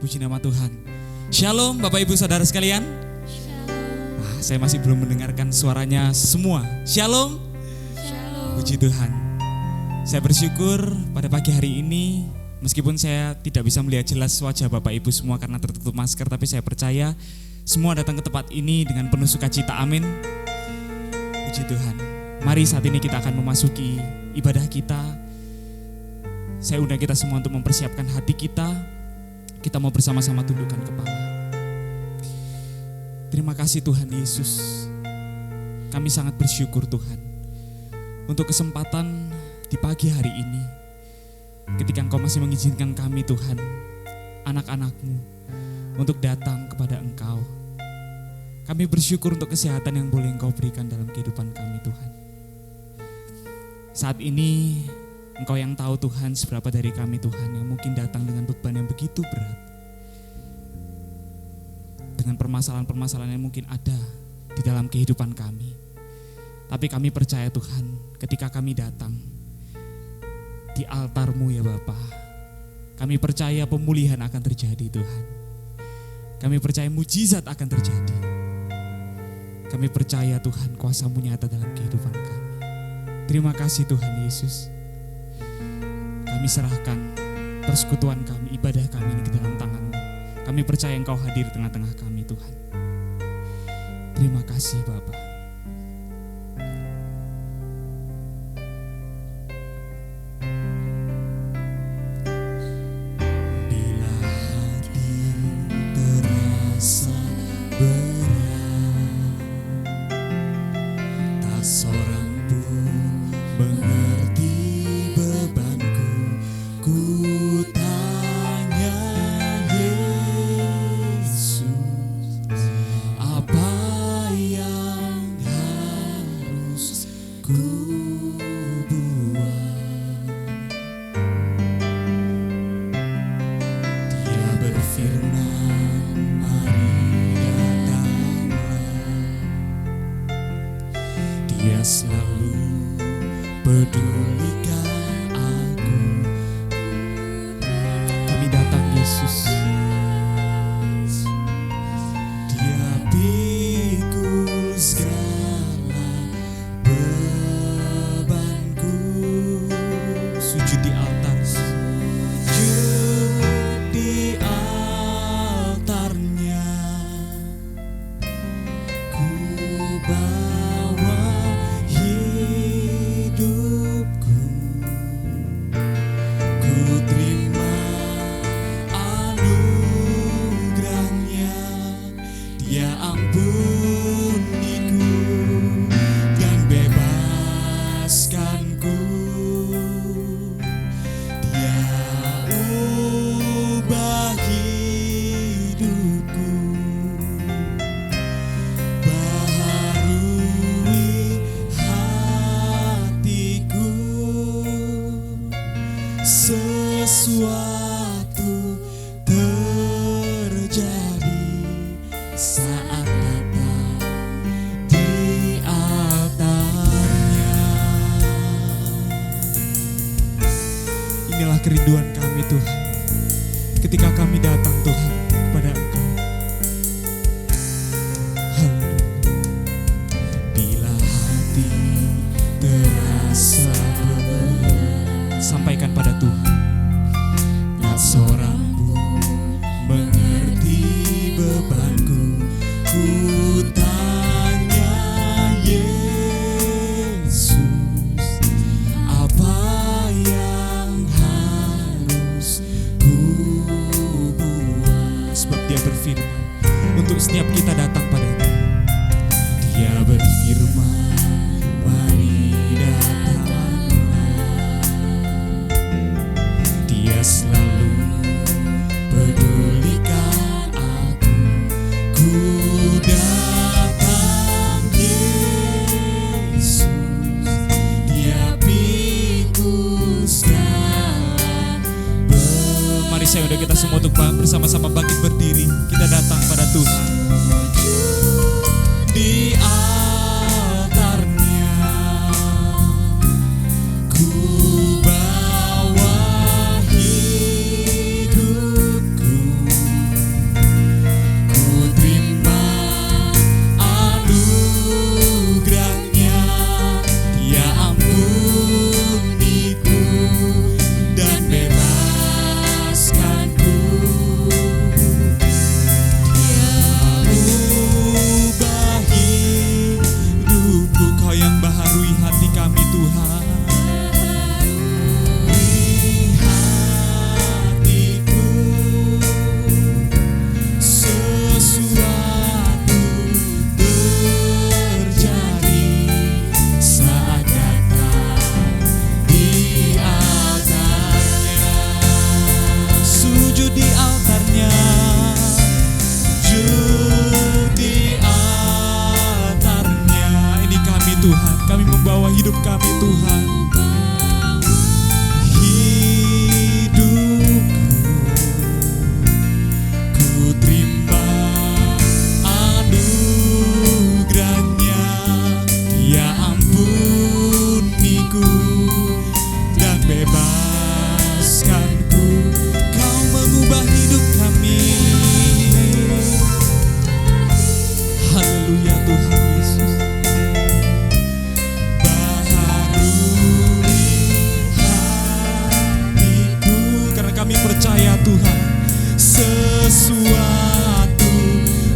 Puji nama Tuhan. Shalom Bapak Ibu Saudara sekalian. Shalom. Saya masih belum mendengarkan suaranya semua. Shalom. Shalom. Puji Tuhan. Saya bersyukur pada pagi hari ini, meskipun saya tidak bisa melihat jelas wajah Bapak Ibu semua karena tertutup masker, tapi saya percaya semua datang ke tempat ini dengan penuh sukacita. Amin. Puji Tuhan. Mari saat ini kita akan memasuki ibadah kita. Saya undang kita semua untuk mempersiapkan hati kita. Kita mau bersama-sama tundukkan kepala. Terima kasih Tuhan Yesus. Kami sangat bersyukur Tuhan untuk kesempatan di pagi hari ini. Ketika Engkau masih mengizinkan kami Tuhan, anak-anak-Mu, untuk datang kepada Engkau. Kami bersyukur untuk kesehatan yang boleh Engkau berikan dalam kehidupan kami Tuhan. Saat ini Engkau yang tahu Tuhan seberapa dari kami Tuhan yang mungkin datang dengan beban yang begitu berat. Dengan permasalahan-permasalahan yang mungkin ada di dalam kehidupan kami. Tapi kami percaya Tuhan ketika kami datang di altar-Mu ya Bapa, kami percaya pemulihan akan terjadi Tuhan. Kami percaya mujizat akan terjadi. Kami percaya Tuhan kuasa-Mu nyata dalam kehidupan kami. Terima kasih Tuhan Yesus. Kami serahkan persekutuan kami, ibadah kami ini ke dalam tangan-Mu. Kami percaya Engkau hadir di tengah-tengah kami Tuhan. Terima kasih Bapa. Bila hati terasa berat, tak seorang pun mengerti bebanku. Ku tanya Yesus, apa yang harus ku buat? Dia berfirman, mari datanglah. Dia selalu pedulikan aku. Kami datang Yesus. Dia pikul segala bebanku. Sujud di altar. Sujud di altarnya. Ku bawa hidupku. Ku terima anugerahnya. Dia ampuniku dan bebaskanku. Dia ubah hidupku, baharui hatiku. Sesuatu terjadi saat datang di altarnya. Inilah kerinduan kami Tuhan, ketika kami datang Tuhan kepada Engkau. Haleluya. Bila hati terasa berat, sampaikan pada Tuhan. Tak seorang pun mengerti bebanku. Ku tanya Yesus, apa yang harus ku buat? Sebab Dia berfirman untuk setiap kita datang padanya. Dia berfirman, mari datanglah. Dia selalu pedulikan aku. Ku datang Yesus. Dia pikul segala beban. Mari saya undang kita semua untuk bersama-sama bangkit berdiri. Kita datang pada Tuhan. Di altarnya ku bawa hidupku. hidup kami Tuhan. Hidupku ku terima anugerahnya, Dia ampuniku dan bebaskanku. Kau mengubah hidup kami. Haleluya Tuhan Yesus. Baharui hatiku, karena kami percaya Tuhan, sesuatu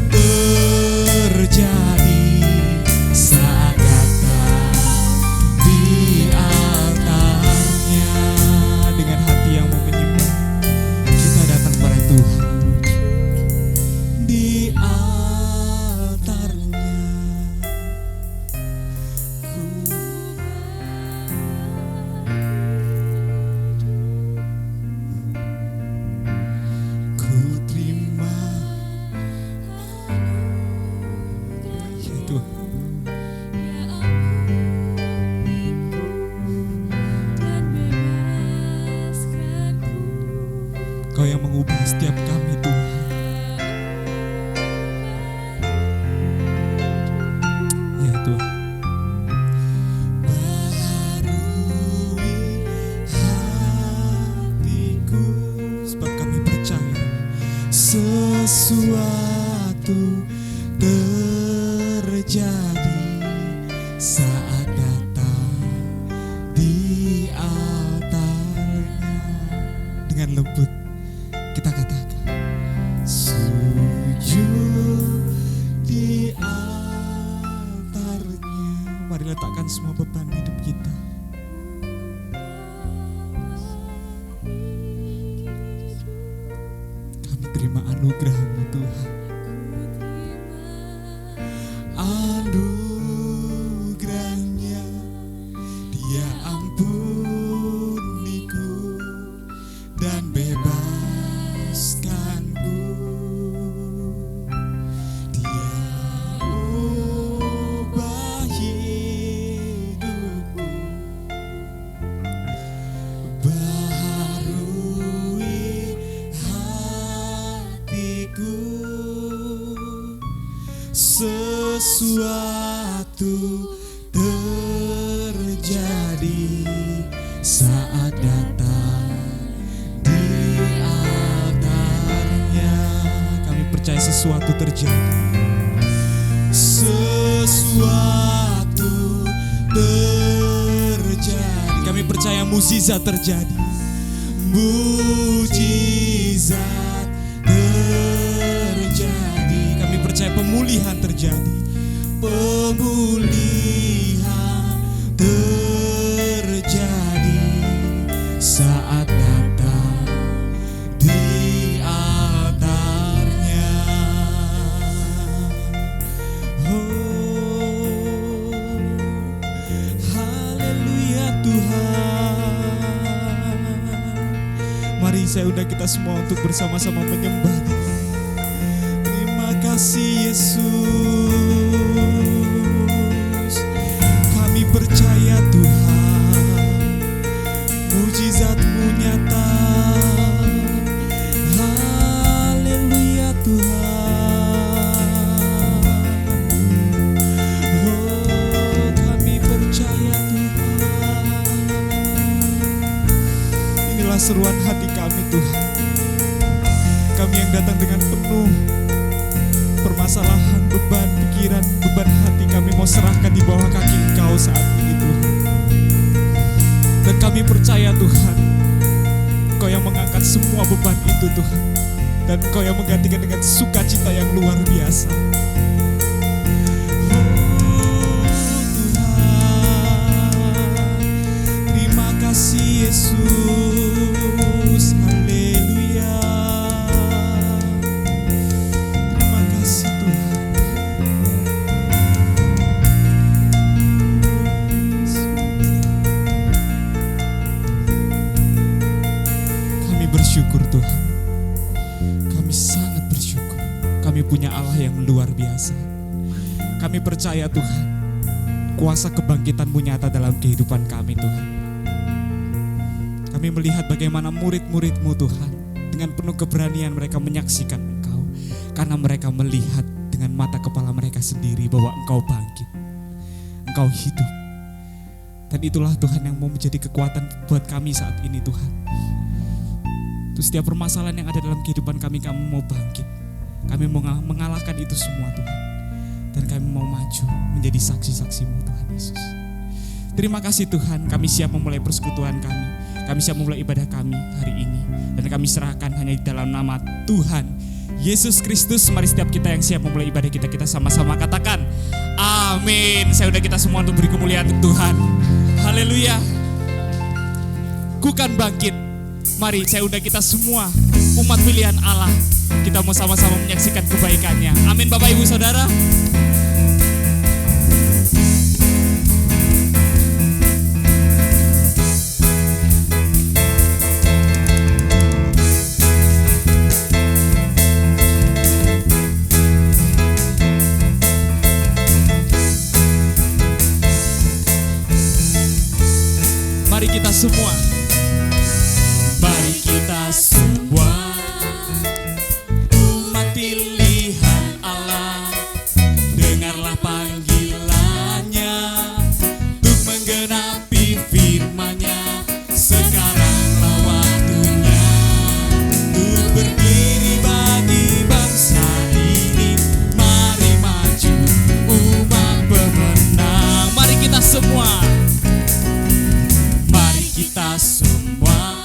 terjadi saat datang di altarnya. Dengan hati yang mau menyembah, kita datang pada Tuhan di altarnya. Ku terima, ya Tuhan. Kau yang mengubah setiap kami Tuhan. Ya Tuhan. Baharui hatiku, sebab kami percaya sesuatu terjadi saat datang di altarnya. Dengan lembut kita katakan, sujud di altarnya. Mari letakkan semua beban hidup kita. Kami terima anugerah-Mu Tuhan. Anugerahnya, Dia ampuniku dan bebaskanku. Dia ubah hidupku, baharui hatiku. Sesuatu terjadi saat datang di altarnya. Kami percaya sesuatu terjadi. Sesuatu terjadi. Kami percaya mukjizat terjadi. Mukjizat terjadi. Kami percaya pemulihan terjadi. Pemulihan terjadi saat datang di altarnya. Oh, haleluya Tuhan. Mari saya undang kita semua untuk bersama-sama menyembah Dia. Terima kasih Yesus. Kami percaya Tuhan, mukjizat-Mu nyata. Haleluya Tuhan. Oh, kami percaya Tuhan. Inilah seruan hati kami Tuhan. Kami yang datang dengan penuh permasalahan, beban pikiran, beban hati, kami mau serahkan di bawah kaki Engkau saat ini Tuhan. Dan kami percaya Tuhan, Engkau yang mengangkat semua beban itu Tuhan. Dan Engkau yang menggantikan dengan sukacita yang luar biasa. Oh Tuhan, terima kasih Yesus. Haleluya. Terima kasih Tuhan. Kami bersyukur Tuhan. Kami sangat bersyukur. Kami punya Allah yang luar biasa. Kami percaya Tuhan, kuasa kebangkitan-Mu nyata dalam kehidupan kami Tuhan. Kami melihat bagaimana murid-murid-Mu Tuhan, dengan penuh keberanian mereka menyaksikan Engkau, karena mereka melihat dengan mata kepala mereka sendiri bahwa Engkau bangkit, Engkau hidup. Dan itulah Tuhan yang mau menjadi kekuatan buat kami saat ini Tuhan. Untuk setiap permasalahan yang ada dalam kehidupan kami, kami mau bangkit. Kami mau mengalahkan itu semua Tuhan. Dan kami mau maju menjadi saksi-saksi-Mu Tuhan Yesus. Terima kasih Tuhan, kami siap memulai persekutuan kami. Kami siap memulai ibadah kami hari ini. Dan kami serahkan hanya di dalam nama Tuhan Yesus Kristus. Mari setiap kita yang siap memulai ibadah kita, kita sama-sama katakan amin. Saya udah kita semua untuk beri kemuliaan untuk Tuhan. Haleluya. Ku kan bangkit. Mari saya undang kita semua, umat pilihan Allah. Kita mau sama-sama menyaksikan kebaikannya. Amin Bapak Ibu Saudara. Mari kita semua. Mari kita semua, umat pilihan Allah, dengarlah panggilannya untuk menggenapi firman-Nya. Sekaranglah waktunya untuk berdiri bagi bangsa ini. Mari maju umat pemenang. Mari kita semua. Mari kita semua,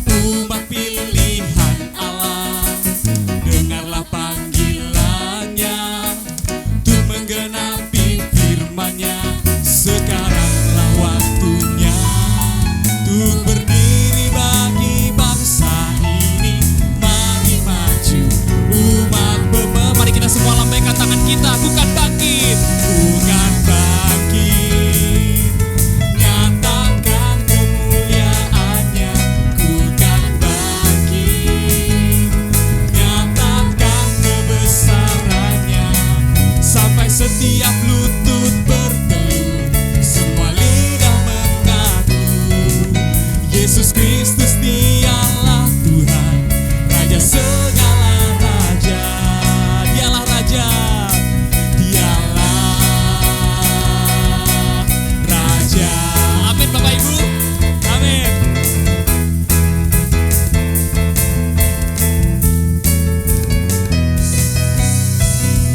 umat pilihan Allah, dengarlah panggilannya untuk menggenapi firman-Nya. Sekaranglah waktunya untuk berdiri bagi bangsa ini. Mari maju umat pemenang. Mari kita semua lambaikan tangan kita. Bukan bangkit, bukan bangkit, nyatakan kemuliaan-Nya. Bukan bangkit, nyatakan kebesaran-Nya. Sampai setiap lutut bertelut, semua lidah mengaku Yesus Kristus dialah Tuhan, Raja segala raja. Dialah Raja, dialah Raja. Amin Bapak Ibu, amin.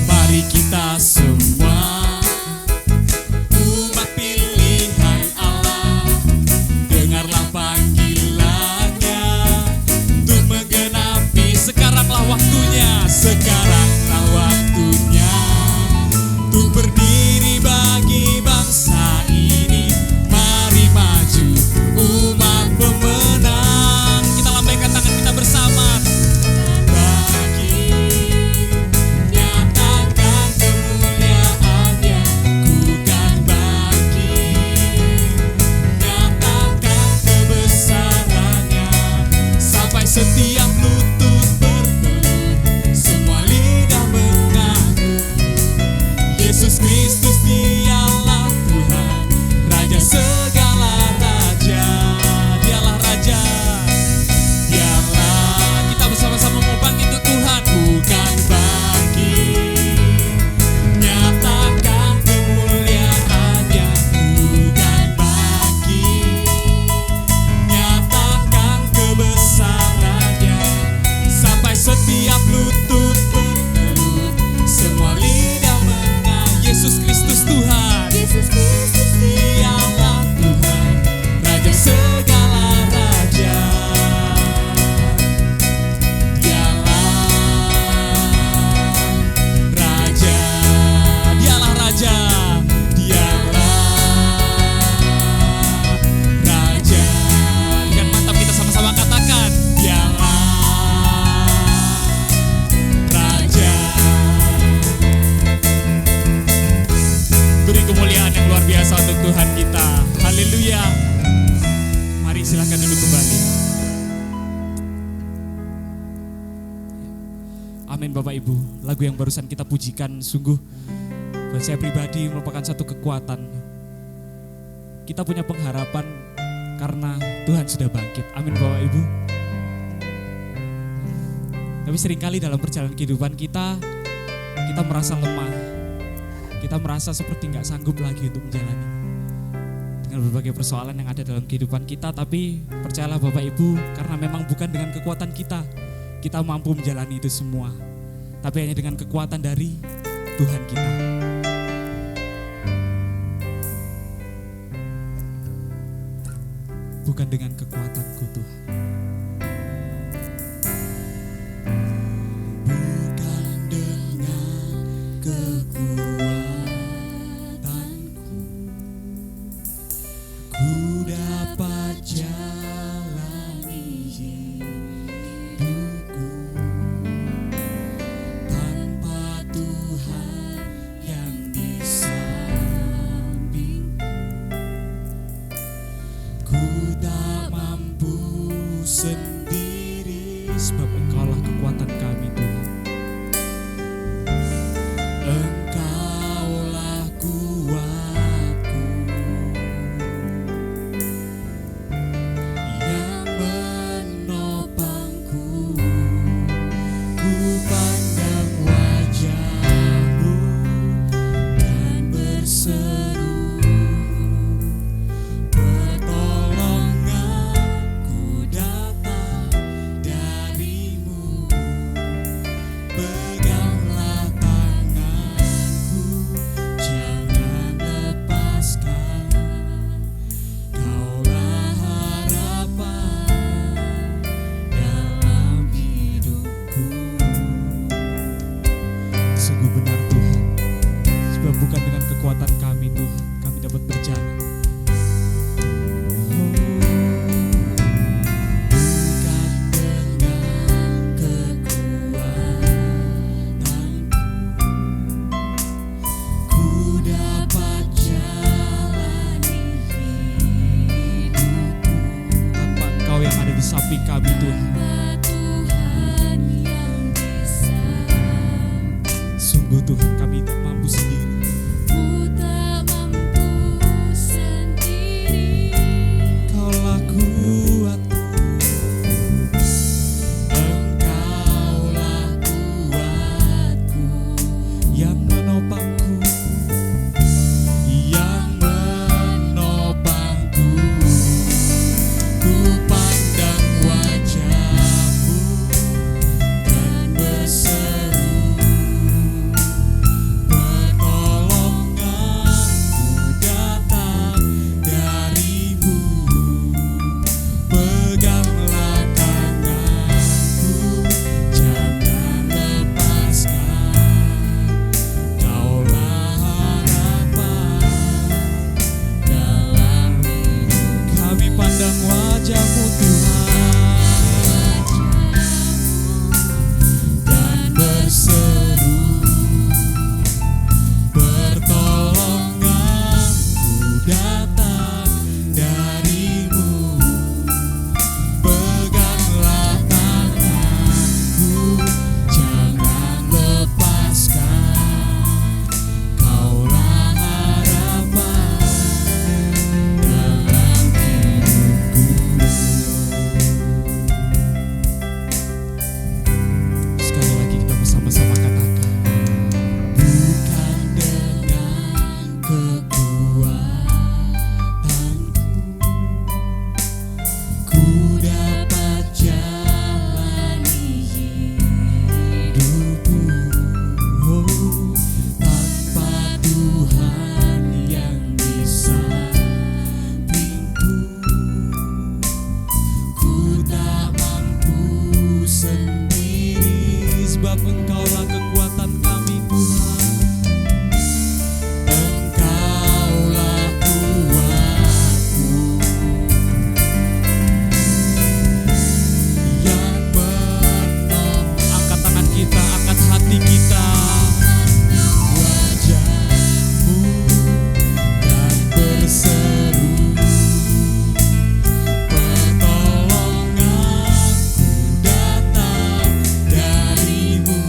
Mari kita semua, umat pilihan Allah, dengarlah panggilannya untuk menggenapi. Sekaranglah waktunya, sekaranglah waktunya untuk berdiri bagi bangsa ini. Mari maju umat pemenang. Kita lambaikan tangan kita bersama. Bagi, nyatakan kemuliaan-Nya. Bukan bagi, nyatakan kebesaran-Nya. Sampai setiap lutut bertelut, semua lidah mengaku Yesus Kristus dialah Tuhan, Raja segala raja. Dialah Raja, dialah. Kita bersama-sama mau bangkit untuk Tuhan. Bukan bangkit, nyatakan kemuliaan-Nya. Bukan bangkit, nyatakan kebesaran-Nya. Sampai setiap lutut bertelut, semua lidah mengaku Yesus Kristus Tuhan. Yesus Kristus Dialah Tuhan, Raja segala raja. Dialah Raja, dialah Raja, dialah Raja. Dengan mantap kita sama-sama katakan, dialah Raja. Beri kemuliaan yang luar biasa untuk Tuhan kita. Haleluya. Mari silakan duduk kembali. Amin Bapak Ibu. Lagu yang barusan kita pujikan sungguh Buat saya pribadi merupakan satu kekuatan. Kita punya pengharapan karena Tuhan sudah bangkit. Amin Bapak Ibu. Tapi seringkali dalam perjalanan kehidupan kita merasa lemah. Kita merasa seperti gak sanggup lagi untuk menjalani dengan berbagai persoalan yang ada dalam kehidupan kita. Tapi percayalah Bapak Ibu, karena memang bukan dengan kekuatan kita mampu menjalani itu semua, tapi hanya dengan kekuatan dari Tuhan kita. Bukan dengan kekuatanku Tuhan. Bukan dengan kekuatanku ku dapat jalani hidupku tanpa Tuhan yang di sampingku. Ku tak mampu sendiri, sebab Engkaulah kekuatan kami Tuhan. Engkaulah kuatku yang menopangku. Ku pandang wajah-Mu dan berseru, pertolonganku datang dari-Mu. Peganglah tanganku, jangan lepaskan. Kaulah harapan dalam hidupku. Sungguh benar Tuhan, sebab bukan dengan kekuatan kami Tuhan, kami dapat berjalan. Bukan dengan kekuatanku ku dapat jalani hidupku tanpa Engkau yang ada di samping kami Tuhan. Tuhan yang bisa, Sungguh Tuhan kami tak mampu sendiri. ku tak mampu sendiri. Kaulah kuatku, Engkaulah kuatku yang menopangku, yang menopangku. Ku pandang wajah-Mu dan berseru, pertolonganku datang dari-Mu. Peganglah tanganku, jangan lepaskan. Kaulah harapan dalam hidup. Kami pandang wajah-Mu Tuhan dan berseru, pertolonganku datang dari-Mu. Peganglah tanganku, jangan lepaskan. Kaulah harapan dalam hidupku. Sekali lagi kita bersama-sama katakan, bukan dengan kekuatanku ku dapat jalani hidupku. Tanpa Tuhan yang di sampingku, ku tak mampu sendiri, sebab Engkaulah kekuatan kami Tuhan. Engkaulah kuatku yang menopang. Angkat tangan kita, angkat hati kita. Wajah-Mu dan berseru, pertolonganku datang dari-Mu.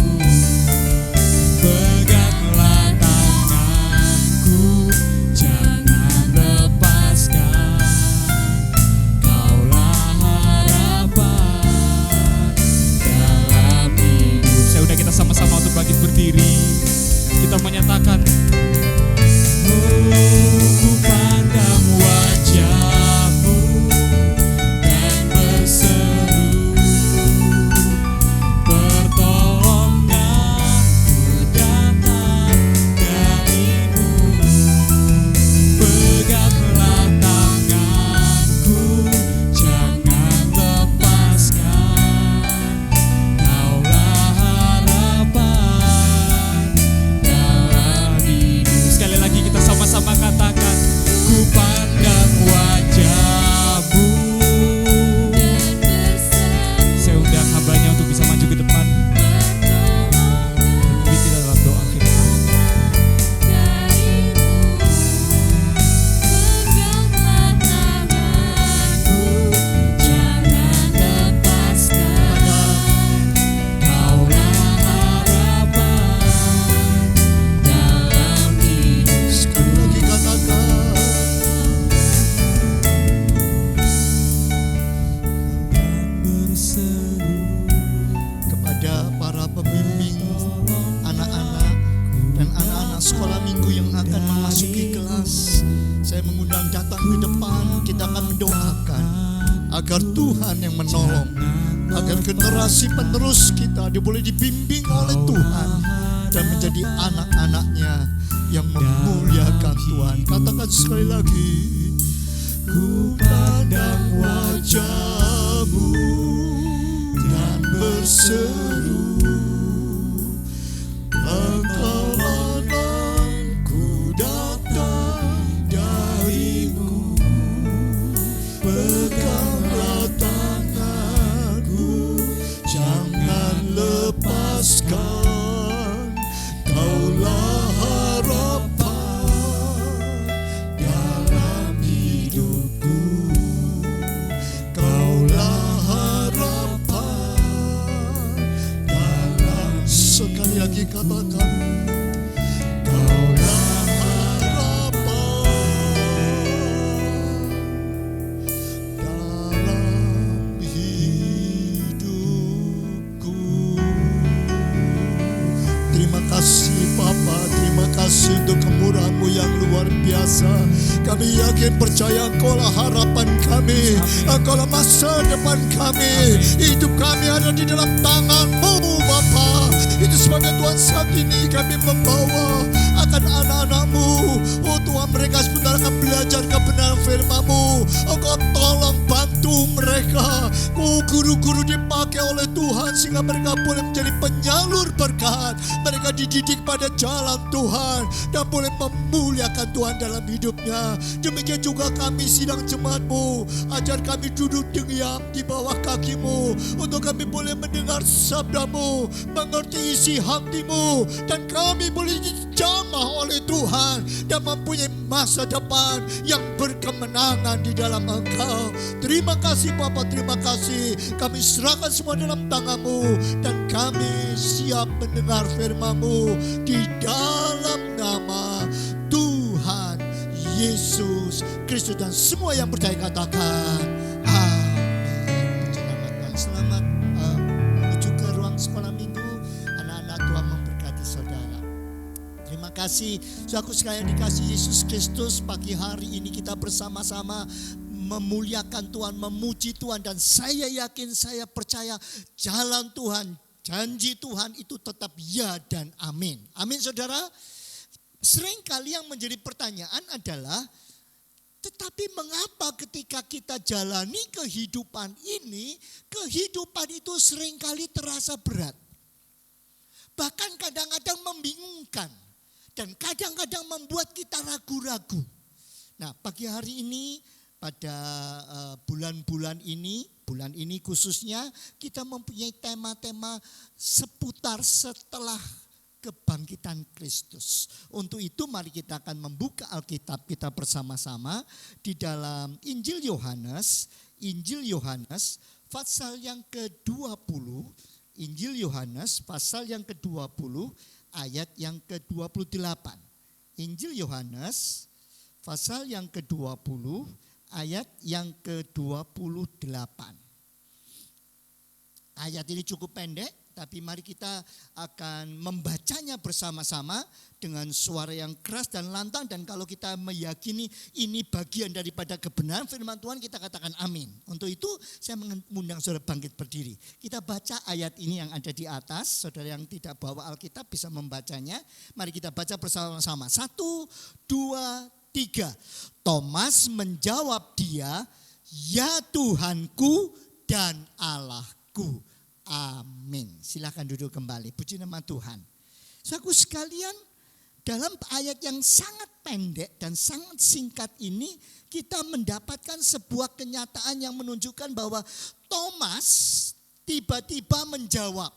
lepas. Saya mengundang datang ke depan, kita akan mendoakan agar Tuhan yang menolong, agar generasi penerus kita boleh dibimbing oleh Tuhan dan menjadi anak-anaknya yang memuliakan Tuhan. Katakan sekali lagi, ku pandang wajah-Mu dan berseru, Engkaulah ku datang dari-Mu, peganglah tanganku, jangan lepaskan, Kaulah harapan dalam hidupku, Kaulah harapan dalam. Sekali lagi katakan, Kaulah harapan dalam hidupku. Terima kasih Bapa, terima kasih untuk kemurahan-Mu yang luar biasa. Kami yakin percaya Engkaulah harapan kami, Engkaulah masa depan kami. Hidup kami ada di dalam tangan-Mu Bapa. Itu sebabnya Tuhan saat ini kami membawa akan anak-anak-Mu. Oh Tuhan, mereka sebentar akan belajar kebenaran firman-Mu. Engkau tolong bantu mereka. Oh guru-guru dipakai oleh Tuhan sehingga mereka boleh menjadi penyalur berkat. Mereka dididik pada jalan Tuhan dan boleh memuliakan Tuhan dalam hidupnya. Demikian juga kami sidang jemaat-Mu. Ajar kami duduk diam di bawah kaki-Mu untuk kami boleh mendengar sabda-Mu, mengerti isi hati-Mu, dan kami boleh dijamah oleh Tuhan dan mempunyai masa depan yang berkemenangan di dalam Engkau. Terima kasih Bapa, terima kasih. Kami serahkan semua dalam tangan-Mu dan kami siap mendengar firman-Mu di dalam nama Tuhan Yesus Kristus, dan semua yang percaya katakan amin. Selamat menuju ke ruang sekolah minggu. Anak-anak Tuhan memberkati saudara. Terima kasih saudaraku sekalian dikasih Yesus Kristus. Pagi hari ini kita bersama-sama memuliakan Tuhan, memuji Tuhan, dan saya yakin, saya percaya jalan Tuhan, janji Tuhan itu tetap ya dan amin. Amin saudara. Seringkali yang menjadi pertanyaan adalah, tetapi mengapa ketika kita jalani kehidupan ini, kehidupan itu seringkali terasa berat. Bahkan kadang-kadang membingungkan. Dan kadang-kadang membuat kita ragu-ragu. Nah pagi hari ini, pada bulan ini khususnya, kita mempunyai tema-tema seputar setelah kebangkitan Kristus. Untuk itu mari kita akan membuka Alkitab kita bersama-sama di dalam Injil Yohanes pasal yang ke-20, Injil Yohanes pasal yang ke-20 ayat yang ke-28. Injil Yohanes pasal yang ke-20 ayat yang ke-28. Ayat ini cukup pendek, tapi mari kita akan membacanya bersama-sama dengan suara yang keras dan lantang. Dan kalau kita meyakini ini bagian daripada kebenaran firman Tuhan, kita katakan amin. Untuk itu saya mengundang saudara bangkit berdiri. Kita baca ayat ini yang ada di atas. Saudara yang tidak bawa Alkitab bisa membacanya. Mari kita baca bersama-sama. 1, 2, 3. Thomas menjawab dia, ya Tuhanku dan Allahku. Amin. Silakan duduk kembali. Puji nama Tuhan. Saudaraku sekalian, dalam ayat yang sangat pendek dan sangat singkat ini, kita mendapatkan sebuah kenyataan yang menunjukkan bahwa Thomas tiba-tiba menjawab.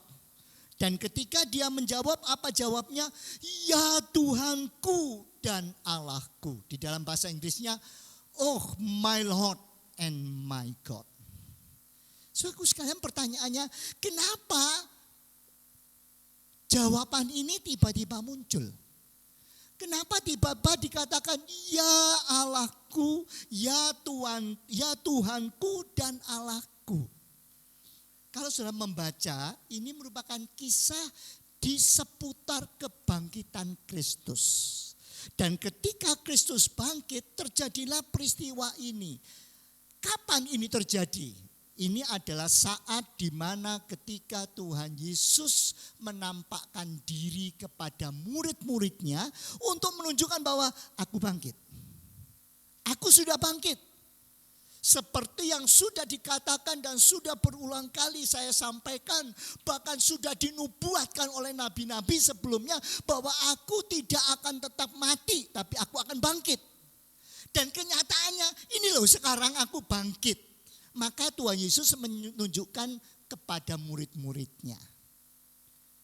Dan ketika dia menjawab, apa jawabnya? Ya Tuhanku dan Allahku. Di dalam bahasa Inggrisnya, oh my Lord and my God. Saudaraku sekalian, pertanyaannya, kenapa jawaban ini tiba-tiba muncul? Kenapa tiba-tiba dikatakan ya Allahku, ya Tuhanku dan Allahku? Kalau sudah membaca, ini merupakan kisah di seputar kebangkitan Kristus. Dan ketika Kristus bangkit, terjadilah peristiwa ini. Kapan ini terjadi? Ini adalah saat di mana ketika Tuhan Yesus menampakkan diri kepada murid-muridnya untuk menunjukkan bahwa aku bangkit. Aku sudah bangkit. Seperti yang sudah dikatakan dan sudah berulang kali saya sampaikan, bahkan sudah dinubuatkan oleh nabi-nabi sebelumnya bahwa aku tidak akan tetap mati, tapi aku akan bangkit. Dan kenyataannya ini loh, sekarang aku bangkit. Maka Tuhan Yesus menunjukkan kepada murid-muridnya.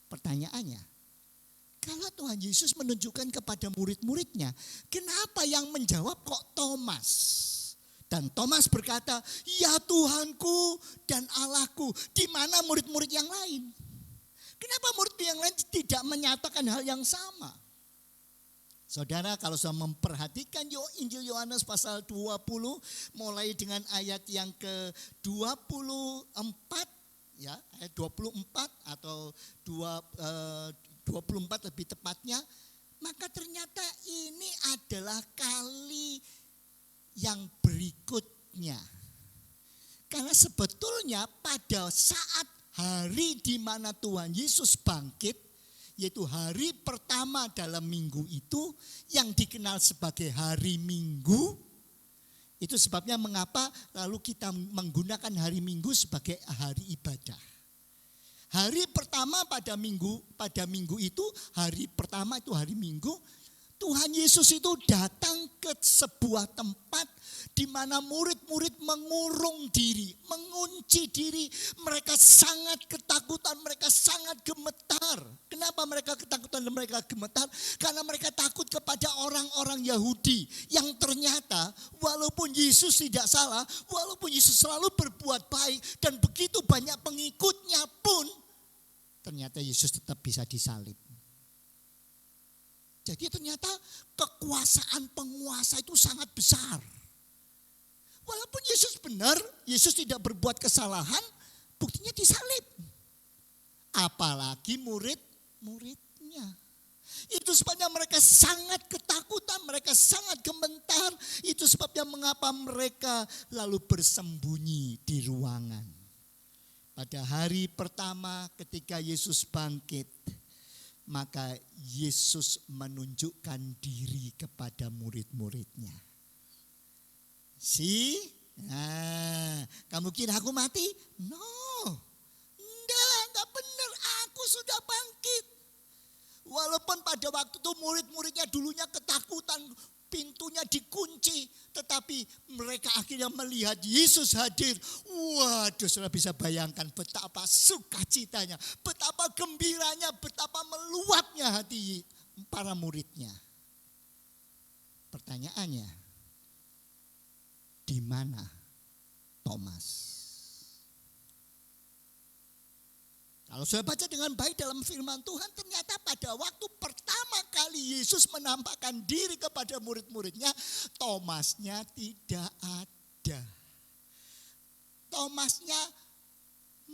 Pertanyaannya, kalau Tuhan Yesus menunjukkan kepada murid-muridnya, kenapa yang menjawab kok Thomas? Dan Thomas berkata, ya Tuhanku dan Allahku. Di mana murid-murid yang lain? Kenapa murid yang lain tidak menyatakan hal yang sama? Saudara, kalau sudah memperhatikan Injil Yohanes pasal 20, mulai dengan ayat yang ke-24, ya, ayat 24 atau 24 lebih tepatnya, maka ternyata ini adalah kali yang berikutnya. Karena sebetulnya pada saat hari di mana Tuhan Yesus bangkit, yaitu hari pertama dalam minggu itu yang dikenal sebagai hari Minggu. Itu sebabnya mengapa lalu kita menggunakan hari Minggu sebagai hari ibadah. Hari pertama pada minggu itu, hari pertama itu hari Minggu, Tuhan Yesus itu datang ke sebuah tempat di mana murid-murid mengurung diri, mengunci diri. Mereka sangat ketakutan, mereka sangat gemetar. Kenapa mereka ketakutan dan mereka gemetar? Karena mereka takut kepada orang-orang Yahudi yang ternyata walaupun Yesus tidak salah, walaupun Yesus selalu berbuat baik dan begitu banyak pengikutnya pun, ternyata Yesus tetap bisa disalib. Jadi ternyata kekuasaan penguasa itu sangat besar. Walaupun Yesus benar, Yesus tidak berbuat kesalahan, buktinya disalib. Apalagi murid-muridnya. Itu sebabnya mereka sangat ketakutan, mereka sangat gemetar. Itu sebabnya mengapa mereka lalu bersembunyi di ruangan. Pada hari pertama ketika Yesus bangkit, maka Yesus menunjukkan diri kepada murid-muridnya. Kamu kira aku mati? No, enggak benar, aku sudah bangkit. Walaupun pada waktu itu murid-muridnya dulunya ketakutan, pintunya dikunci, tetapi mereka akhirnya melihat Yesus hadir. Waduh, saudara bisa bayangkan betapa sukacitanya, betapa gembiranya, betapa meluapnya hati para muridnya. Pertanyaannya, di mana Thomas? Kalau saya baca dengan baik dalam firman Tuhan, ternyata pada waktu pertama kali Yesus menampakkan diri kepada murid-muridnya, Thomasnya tidak ada. Thomasnya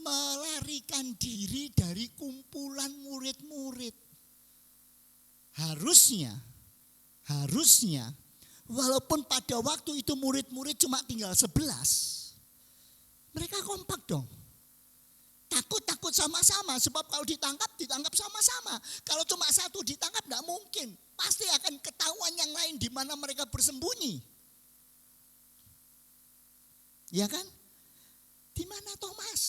melarikan diri dari kumpulan murid-murid. Harusnya, walaupun pada waktu itu murid-murid cuma tinggal 11, mereka kompak dong. Takut sama-sama, sebab kalau ditangkap sama-sama. Kalau cuma satu ditangkap tidak mungkin. Pasti akan ketahuan yang lain di mana mereka bersembunyi. Ya kan? Di mana Thomas?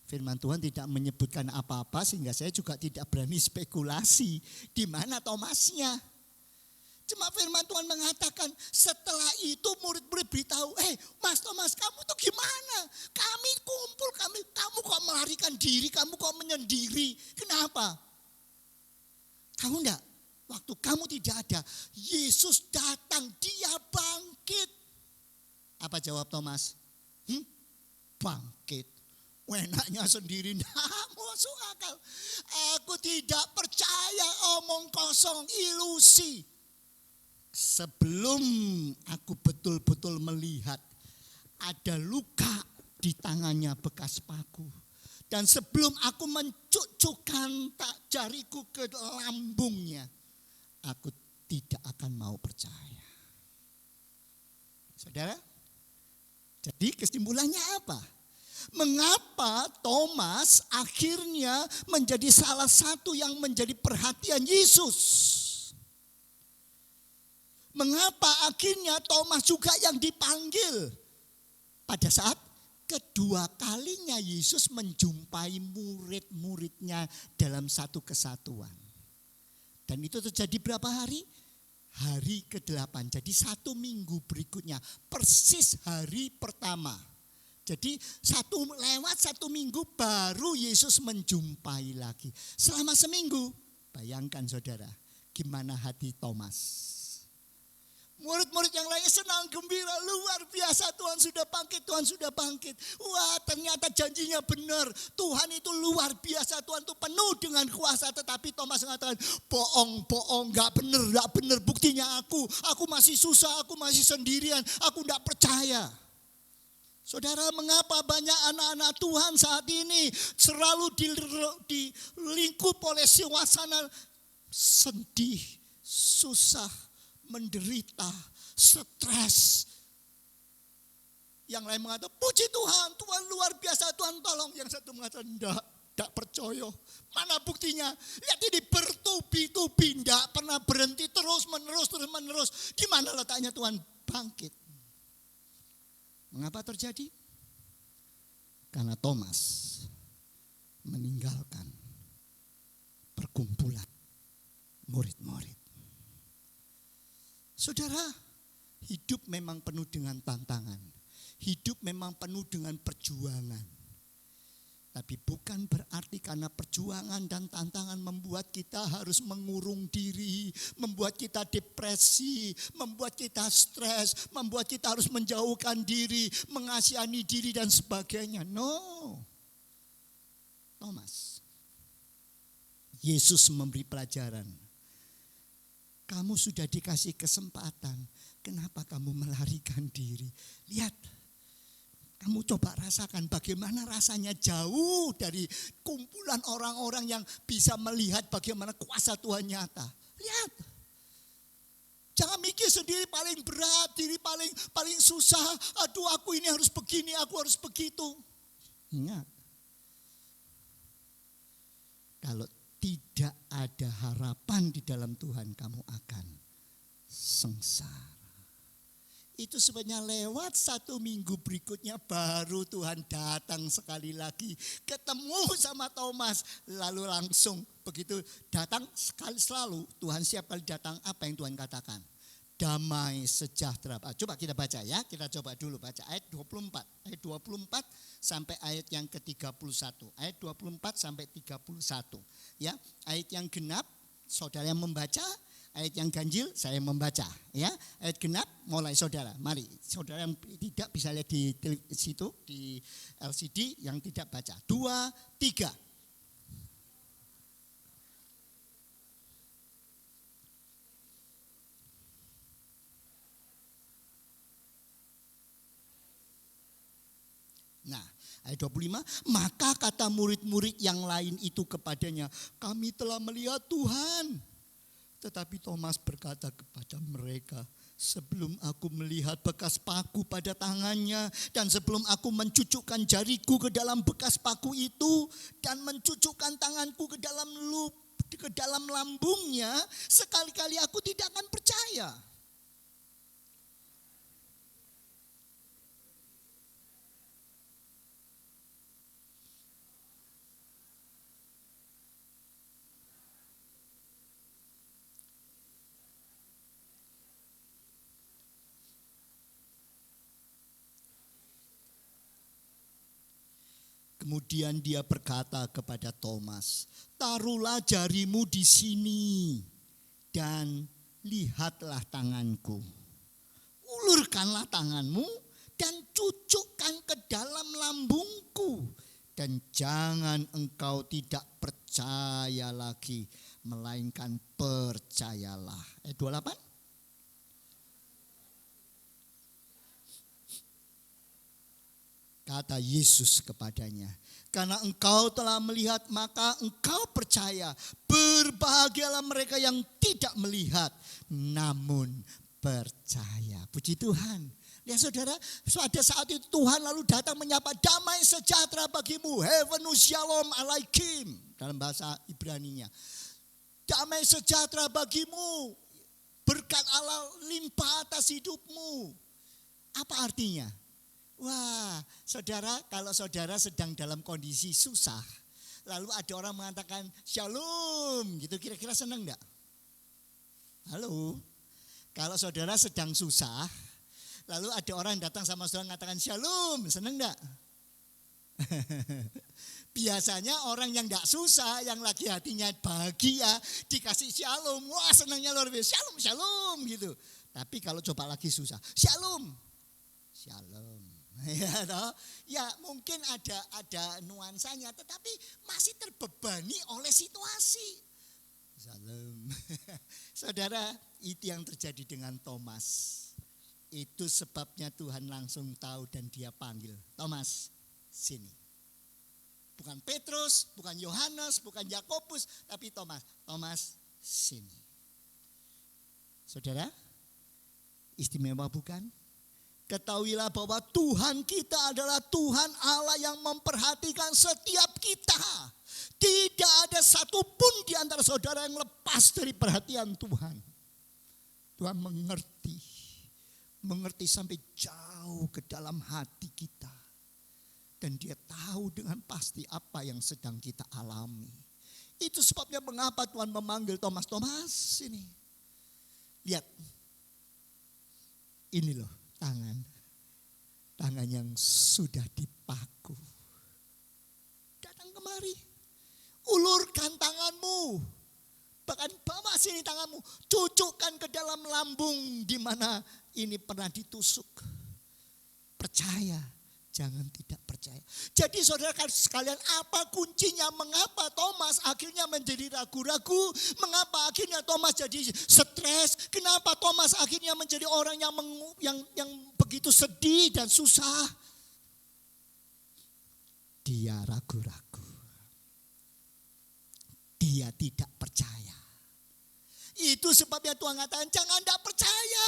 Firman Tuhan tidak menyebutkan apa-apa sehingga saya juga tidak berani spekulasi. Di mana Thomasnya? Cuma firman Tuhan mengatakan setelah itu murid-murid beritahu, Mas Thomas, kamu tuh gimana? Kami kumpul, kamu kok melarikan diri, kamu kok menyendiri. Kenapa? Tahu enggak? Waktu kamu tidak ada, Yesus datang, dia bangkit. Apa jawab Thomas? Bangkit. Enaknya sendiri, nah masuk akal. Aku tidak percaya, omong kosong, ilusi. Sebelum aku betul-betul melihat ada luka di tangannya bekas paku. Dan sebelum aku mencucukkan jariku ke lambungnya, aku tidak akan mau percaya. Saudara, jadi kesimpulannya apa? Mengapa Thomas akhirnya menjadi salah satu yang menjadi perhatian Yesus? Mengapa akhirnya Thomas juga yang dipanggil? Pada saat kedua kalinya Yesus menjumpai murid-muridnya dalam satu kesatuan. Dan itu terjadi berapa hari? Hari ke-8. Jadi 1 minggu berikutnya. Persis hari pertama. Jadi lewat 1 minggu baru Yesus menjumpai lagi. Selama seminggu, bayangkan saudara, gimana hati Thomas. Murid-murid yang lainnya senang, gembira, luar biasa, Tuhan sudah bangkit, Tuhan sudah bangkit. Wah, ternyata janjinya benar. Tuhan itu luar biasa, Tuhan itu penuh dengan kuasa. Tetapi Thomas mengatakan, bohong, gak benar. Buktinya aku masih susah, aku masih sendirian, aku gak percaya. Saudara, mengapa banyak anak-anak Tuhan saat ini selalu dilingkup oleh suasana sedih, susah, menderita, stres. Yang lain mengatakan, puji Tuhan, Tuhan luar biasa, Tuhan tolong. Yang satu mengatakan, tidak percaya. Mana buktinya? Lihat ini bertubi-tubi, tidak pernah berhenti, terus menerus. Di mana letaknya Tuhan bangkit? Mengapa terjadi? Karena Thomas meninggalkan perkumpulan murid-murid. Saudara, hidup memang penuh dengan tantangan. Hidup memang penuh dengan perjuangan. Tapi bukan berarti karena perjuangan dan tantangan membuat kita harus mengurung diri, membuat kita depresi, membuat kita stres, membuat kita harus menjauhkan diri, mengasihani diri dan sebagainya. No. Thomas, Yesus memberi pelajaran. Kamu sudah dikasih kesempatan, kenapa kamu melarikan diri? Lihat. Kamu coba rasakan bagaimana rasanya jauh dari kumpulan orang-orang yang bisa melihat bagaimana kuasa Tuhan nyata. Lihat. Jangan mikir sendiri paling berat, diri paling susah. Aduh, aku ini harus begini, aku harus begitu. Ingat. Kalau tidak ada harapan di dalam Tuhan, kamu akan sengsara. Itu sebenarnya lewat 1 minggu berikutnya baru Tuhan datang sekali lagi. Ketemu sama Thomas. Lalu langsung begitu datang selalu Tuhan setiap kali datang apa yang Tuhan katakan? Damai sejahtera. Coba kita baca ya. Kita coba dulu baca ayat 24. Ayat 24 sampai ayat yang ke-31. Ayat 24 sampai 31. Ya, ayat yang genap saudara yang membaca. Ayat yang ganjil saya membaca ya. Ayat genap mulai saudara. Mari saudara yang tidak bisa lihat di situ di LCD yang tidak baca. 2, 3. Nah, ayat 25, maka kata murid-murid yang lain itu kepadanya, kami telah melihat Tuhan. Tetapi Thomas berkata kepada mereka, sebelum aku melihat bekas paku pada tangannya dan sebelum aku mencucukkan jariku ke dalam bekas paku itu dan mencucukkan tanganku ke dalam lambungnya, sekali-kali aku tidak akan percaya. Kemudian dia berkata kepada Thomas, taruhlah jarimu di sini dan lihatlah tanganku. Ulurkanlah tanganmu dan cucukkan ke dalam lambungku. Dan jangan engkau tidak percaya lagi, melainkan percayalah. Ayat 28. Kata Yesus kepadanya, karena engkau telah melihat maka engkau percaya. Berbahagialah mereka yang tidak melihat namun percaya. Puji Tuhan. Ya saudara, pada saat itu Tuhan lalu datang menyapa, damai sejahtera bagimu, Hevenu Shalom Alaikum dalam bahasa Ibraninya. Damai sejahtera bagimu, berkat Allah limpah atas hidupmu. Apa artinya? Wah, saudara, kalau saudara sedang dalam kondisi susah, lalu ada orang mengatakan shalom, gitu, kira-kira senang enggak? Halo, kalau saudara sedang susah, lalu ada orang datang sama saudara mengatakan shalom, senang enggak? Biasanya orang yang enggak susah, yang lagi hatinya bahagia, dikasih shalom, wah senangnya luar biasa, shalom, shalom gitu. Tapi kalau coba lagi susah, shalom, shalom. Ya mungkin ada nuansanya, tetapi masih terbebani oleh situasi. Shalom. Saudara, itu yang terjadi dengan Thomas. Itu sebabnya Tuhan langsung tahu dan dia panggil, Thomas, sini. Bukan Petrus, bukan Yohanes, bukan Yakobus, tapi Thomas. Thomas, sini. Saudara, istimewa bukan? Ketahuilah bahwa Tuhan kita adalah Tuhan Allah yang memperhatikan setiap kita. Tidak ada satupun di antara saudara yang lepas dari perhatian Tuhan. Tuhan mengerti sampai jauh ke dalam hati kita. Dan dia tahu dengan pasti apa yang sedang kita alami. Itu sebabnya mengapa Tuhan memanggil Thomas, Thomas sini. Lihat, ini loh. Tangan yang sudah dipaku. Datang kemari, ulurkan tanganmu, bahkan bawa sini tanganmu, cucukkan ke dalam lambung di mana ini pernah ditusuk. Percaya, jangan tidak percaya. Jadi saudara sekalian, apa kuncinya mengapa Thomas akhirnya menjadi ragu-ragu? Mengapa akhirnya Thomas jadi stres? Kenapa Thomas akhirnya menjadi orang yang begitu sedih dan susah? Dia ragu-ragu. Dia tidak percaya. Itu sebabnya Tuhan katakan, jangan tidak percaya.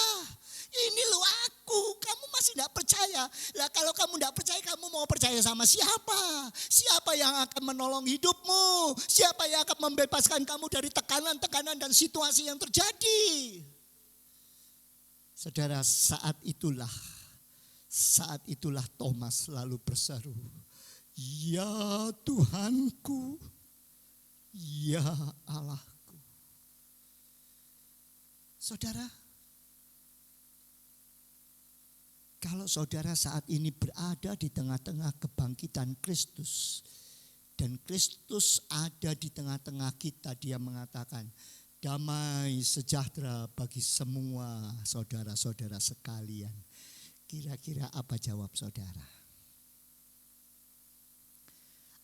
Ini loh aku, kamu masih tidak percaya. Lah kalau kamu tidak percaya, kamu mau percaya sama siapa? Siapa yang akan menolong hidupmu? Siapa yang akan membebaskan kamu dari tekanan-tekanan dan situasi yang terjadi? Saudara, saat itulah Thomas lalu berseru, ya Tuhanku, ya Allahku. Saudara, kalau saudara saat ini berada di tengah-tengah kebangkitan Kristus, dan Kristus ada di tengah-tengah kita, dia mengatakan, damai sejahtera bagi semua saudara-saudara sekalian. Kira-kira apa jawab saudara?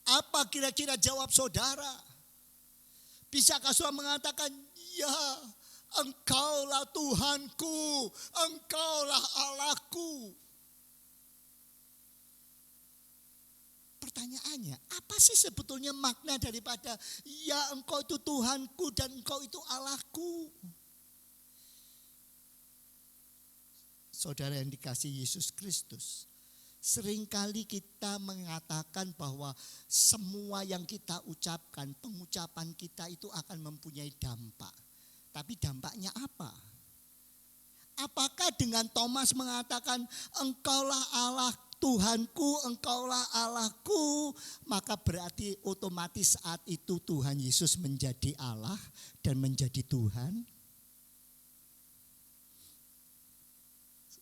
Apa kira-kira jawab saudara? Bisakah saudara mengatakan, ya Engkaulah Tuhanku, Engkaulah Allahku. Pertanyaannya, apa sih sebetulnya makna daripada ya Engkau itu Tuhanku dan Engkau itu Allahku? Saudara yang dikasihi Yesus Kristus, seringkali kita mengatakan bahwa semua yang kita ucapkan, pengucapan kita itu akan mempunyai dampak. Tapi dampaknya apa? Apakah dengan Thomas mengatakan engkaulah Allah Tuhanku, engkaulah Allahku, maka berarti otomatis saat itu Tuhan Yesus menjadi Allah dan menjadi Tuhan?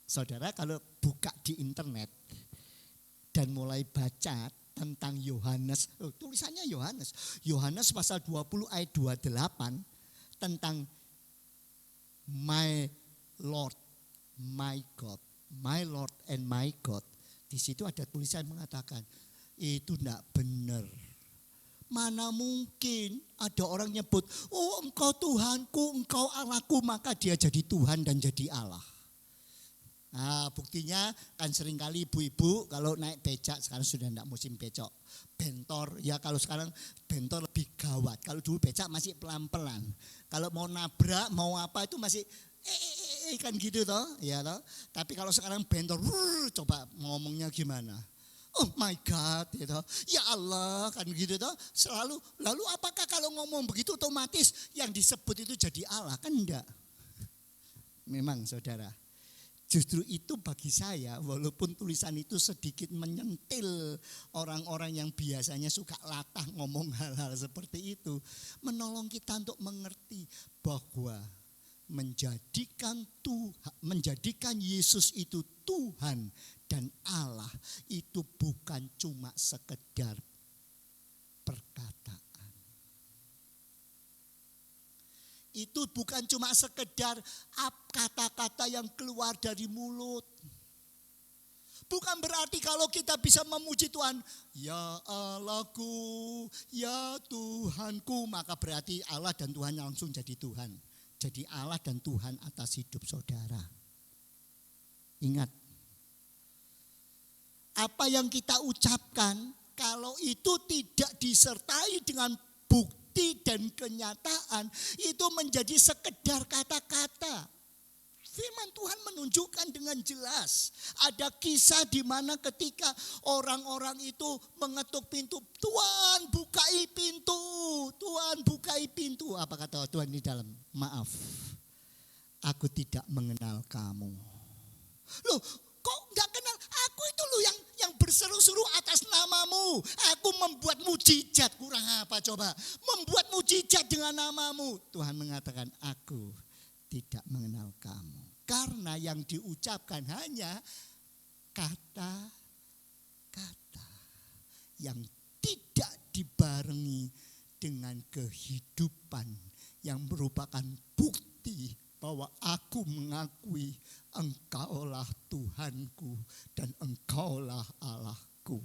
Saudara kalau buka di internet dan mulai baca tentang Yohanes, tulisannya Yohanes pasal 20 ayat 28 tentang my Lord, my God, my Lord and my God. Di situ ada tulisan mengatakan itu tidak benar. Mana mungkin ada orang nyebut, oh engkau Tuhanku, engkau Allahku, maka dia jadi Tuhan dan jadi Allah. Nah, buktinya kan seringkali ibu-ibu kalau naik becak, sekarang sudah tidak musim becak, bentor. Ya kalau sekarang bentor lebih gawat. Kalau dulu becak masih pelan-pelan. Kalau mau nabrak, mau apa itu masih kan gitu toh, ya toh. Tapi kalau sekarang bentor, coba ngomongnya gimana? Oh my God, gitu. Ya Allah, kan gitu toh. Selalu. Lalu apakah kalau ngomong begitu otomatis yang disebut itu jadi Allah? Kan enggak. Memang saudara. Justru itu bagi saya, walaupun tulisan itu sedikit menyentil orang-orang yang biasanya suka latah ngomong hal-hal seperti itu, menolong kita untuk mengerti bahwa menjadikan Yesus itu Tuhan dan Allah itu bukan cuma sekedar perkataan. Itu bukan cuma sekedar kata-kata yang keluar dari mulut. Bukan berarti kalau kita bisa memuji Tuhan, ya Allahku, ya Tuhanku, maka berarti Allah dan Tuhan langsung jadi Tuhan. Jadi Allah dan Tuhan atas hidup saudara. Ingat, apa yang kita ucapkan kalau itu tidak disertai dengan bukti dan kenyataan, itu menjadi sekedar kata-kata. Firman Tuhan menunjukkan dengan jelas. Ada kisah di mana ketika orang-orang itu mengetuk pintu, Tuhan bukai pintu, Tuhan bukai pintu. Apa kata Tuhan di dalam? Maaf, aku tidak mengenal kamu. Loh, kok enggak kenal? Aku itu loh yang berseru-seru atas namamu. Aku membuat mujizat. Kurang apa coba? Membuat mujizat dengan namamu. Tuhan mengatakan, aku tidak mengenal kamu. Karena yang diucapkan hanya kata-kata yang tidak dibarengi dengan kehidupan yang merupakan bukti bahwa aku mengakui Engkaulah Tuhanku dan Engkaulah Allahku.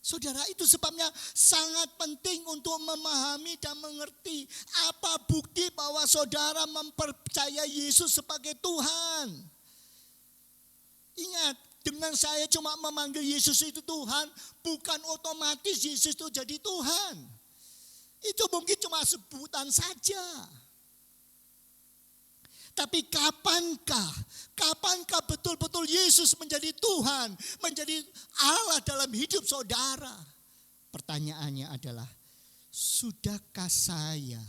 Saudara, itu sebabnya sangat penting untuk memahami dan mengerti apa bukti bahwa saudara mempercayai Yesus sebagai Tuhan. Ingat, dengan saya cuma memanggil Yesus itu Tuhan, bukan otomatis Yesus itu jadi Tuhan. Itu mungkin cuma sebutan saja. Tapi kapankah betul-betul Yesus menjadi Tuhan, menjadi Allah dalam hidup saudara? Pertanyaannya adalah, sudahkah saya,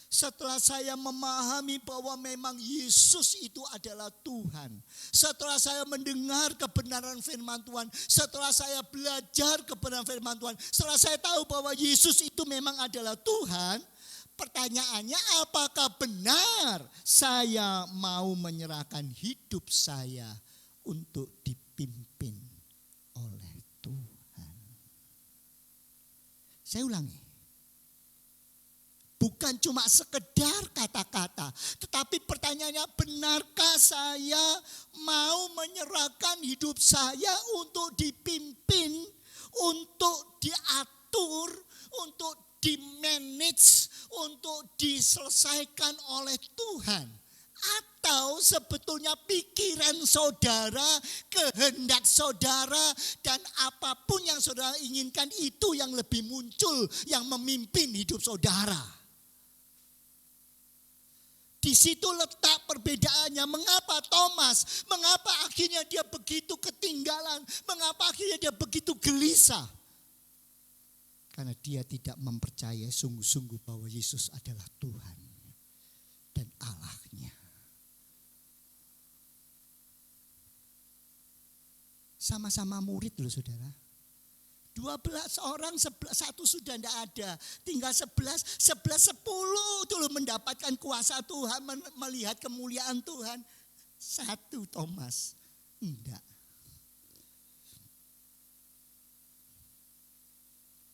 setelah saya memahami bahwa memang Yesus itu adalah Tuhan, setelah saya mendengar kebenaran firman Tuhan, setelah saya belajar kebenaran firman Tuhan, setelah saya tahu bahwa Yesus itu memang adalah Tuhan, pertanyaannya, apakah benar saya mau menyerahkan hidup saya untuk dipimpin oleh Tuhan? Saya ulangi. Bukan cuma sekedar kata-kata, tetapi pertanyaannya, benarkah saya mau menyerahkan hidup saya untuk dipimpin, untuk diatur, untuk di-manage, untuk diselesaikan oleh Tuhan? Atau sebetulnya pikiran saudara, kehendak saudara, dan apapun yang saudara inginkan itu yang lebih muncul, yang memimpin hidup saudara? Di situ letak perbedaannya. Mengapa Thomas, mengapa akhirnya dia begitu ketinggalan, mengapa akhirnya dia begitu gelisah? Karena dia tidak mempercayai sungguh-sungguh bahwa Yesus adalah Tuhan dan Allahnya. Sama-sama murid loh saudara. 12 orang, satu sudah tidak ada. Tinggal 11, 10 itu loh mendapatkan kuasa Tuhan, melihat kemuliaan Tuhan. Satu Thomas, enggak.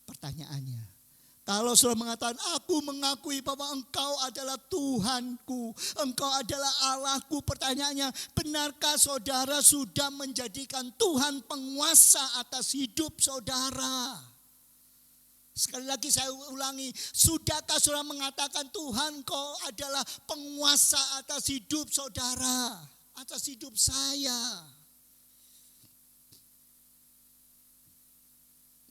Pertanyaannya, kalau saudara mengatakan, aku mengakui bahwa engkau adalah Tuhanku, engkau adalah Allahku, pertanyaannya, benarkah saudara sudah menjadikan Tuhan penguasa atas hidup saudara? Sekali lagi saya ulangi, sudahkah saudara mengatakan Tuhan kau adalah penguasa atas hidup saudara? atas hidup saya.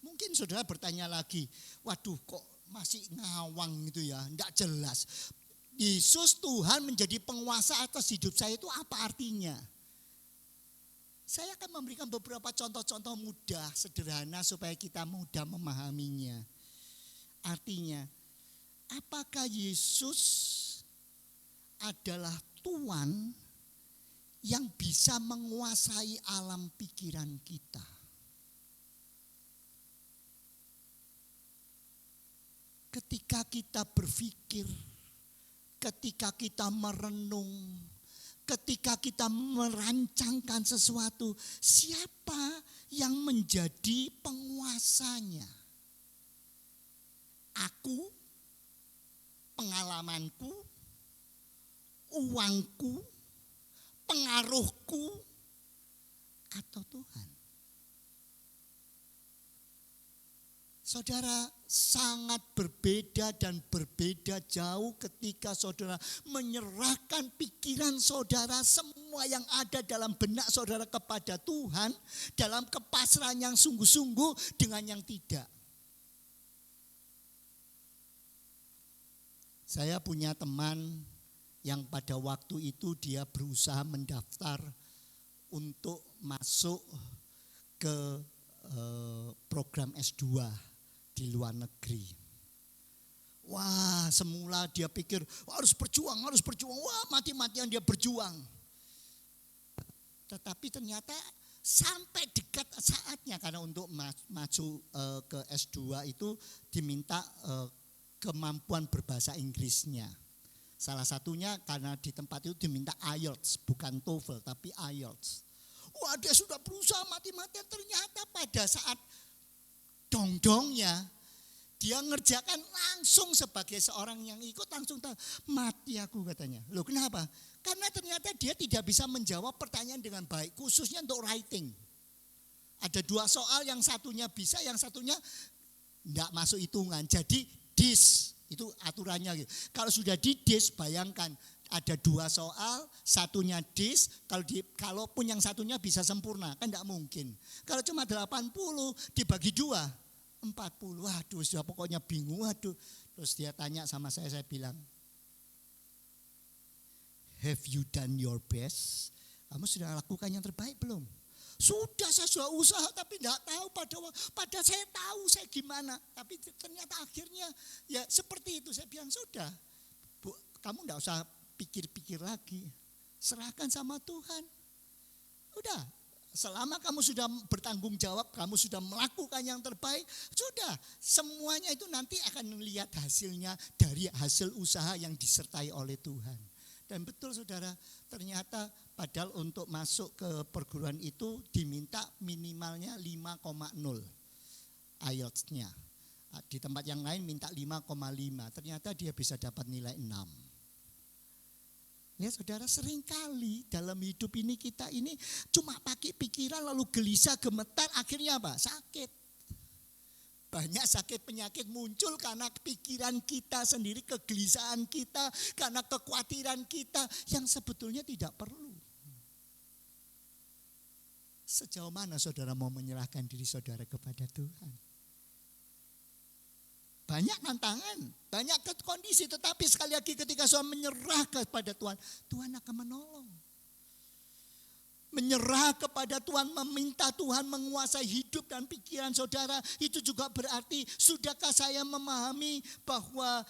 Mungkin saudara bertanya lagi, waduh kok masih ngawang gitu ya, enggak jelas. Yesus Tuhan menjadi penguasa atas hidup saya itu apa artinya? Saya akan memberikan beberapa contoh-contoh mudah, sederhana supaya kita mudah memahaminya. Artinya, apakah Yesus adalah Tuhan yang bisa menguasai alam pikiran kita? Ketika kita berpikir, ketika kita merenung, ketika kita merancangkan sesuatu, siapa yang menjadi penguasanya? Aku, pengalamanku, uangku, pengaruhku, atau Tuhan? Saudara, sangat berbeda dan berbeda jauh ketika saudara menyerahkan pikiran saudara, semua yang ada dalam benak saudara kepada Tuhan, dalam kepasrahan yang sungguh-sungguh dengan yang tidak. Saya punya teman yang pada waktu itu dia berusaha mendaftar untuk masuk ke program S2 di luar negeri. Wah, semula dia pikir harus berjuang. Wah, mati-matian dia berjuang. Tetapi ternyata sampai dekat saatnya, karena untuk maju ke S2 itu diminta kemampuan berbahasa Inggrisnya. Salah satunya karena di tempat itu diminta IELTS, bukan TOEFL tapi IELTS. Wah, dia sudah berusaha mati-matian, ternyata pada saat dong-dongnya, dia ngerjakan langsung sebagai seorang yang ikut, langsung tahu, mati aku katanya. Loh kenapa? Karena ternyata dia tidak bisa menjawab pertanyaan dengan baik, khususnya untuk writing. Ada 2 soal, yang satunya bisa, yang satunya enggak masuk hitungan. Jadi dis, itu aturannya gitu. Kalau sudah di dis, bayangkan ada 2 soal, satunya dis, kalaupun yang satunya bisa sempurna, kan enggak mungkin. Kalau cuma 80 dibagi 2, 40, waduh sudah pokoknya bingung, waduh. Terus dia tanya sama saya bilang, have you done your best? Kamu sudah lakukan yang terbaik belum? Sudah, saya sudah usaha tapi tidak tahu pada saya tahu saya gimana. Tapi ternyata akhirnya ya seperti itu. Saya bilang sudah, Bu, kamu tidak usah pikir-pikir lagi. Serahkan sama Tuhan. Udah. Selama kamu sudah bertanggung jawab, kamu sudah melakukan yang terbaik, sudah. Semuanya itu nanti akan melihat hasilnya dari hasil usaha yang disertai oleh Tuhan. Dan betul saudara, ternyata padahal untuk masuk ke perguruan itu diminta minimalnya 5,0 IELTS-nya. Di tempat yang lain minta 5,5, ternyata dia bisa dapat nilai 6. Ya saudara, seringkali dalam hidup ini kita ini cuma pakai pikiran lalu gelisah, gemetar, akhirnya apa? Sakit. Banyak sakit penyakit muncul karena pikiran kita sendiri, kegelisahan kita, karena kekhawatiran kita yang sebetulnya tidak perlu. Sejauh mana saudara mau menyerahkan diri saudara kepada Tuhan? Banyak tantangan, banyak kondisi, tetapi sekali lagi ketika saudara menyerah kepada Tuhan, Tuhan akan menolong. Menyerah kepada Tuhan, meminta Tuhan menguasai hidup dan pikiran saudara, itu juga berarti sudahkah saya memahami bahwa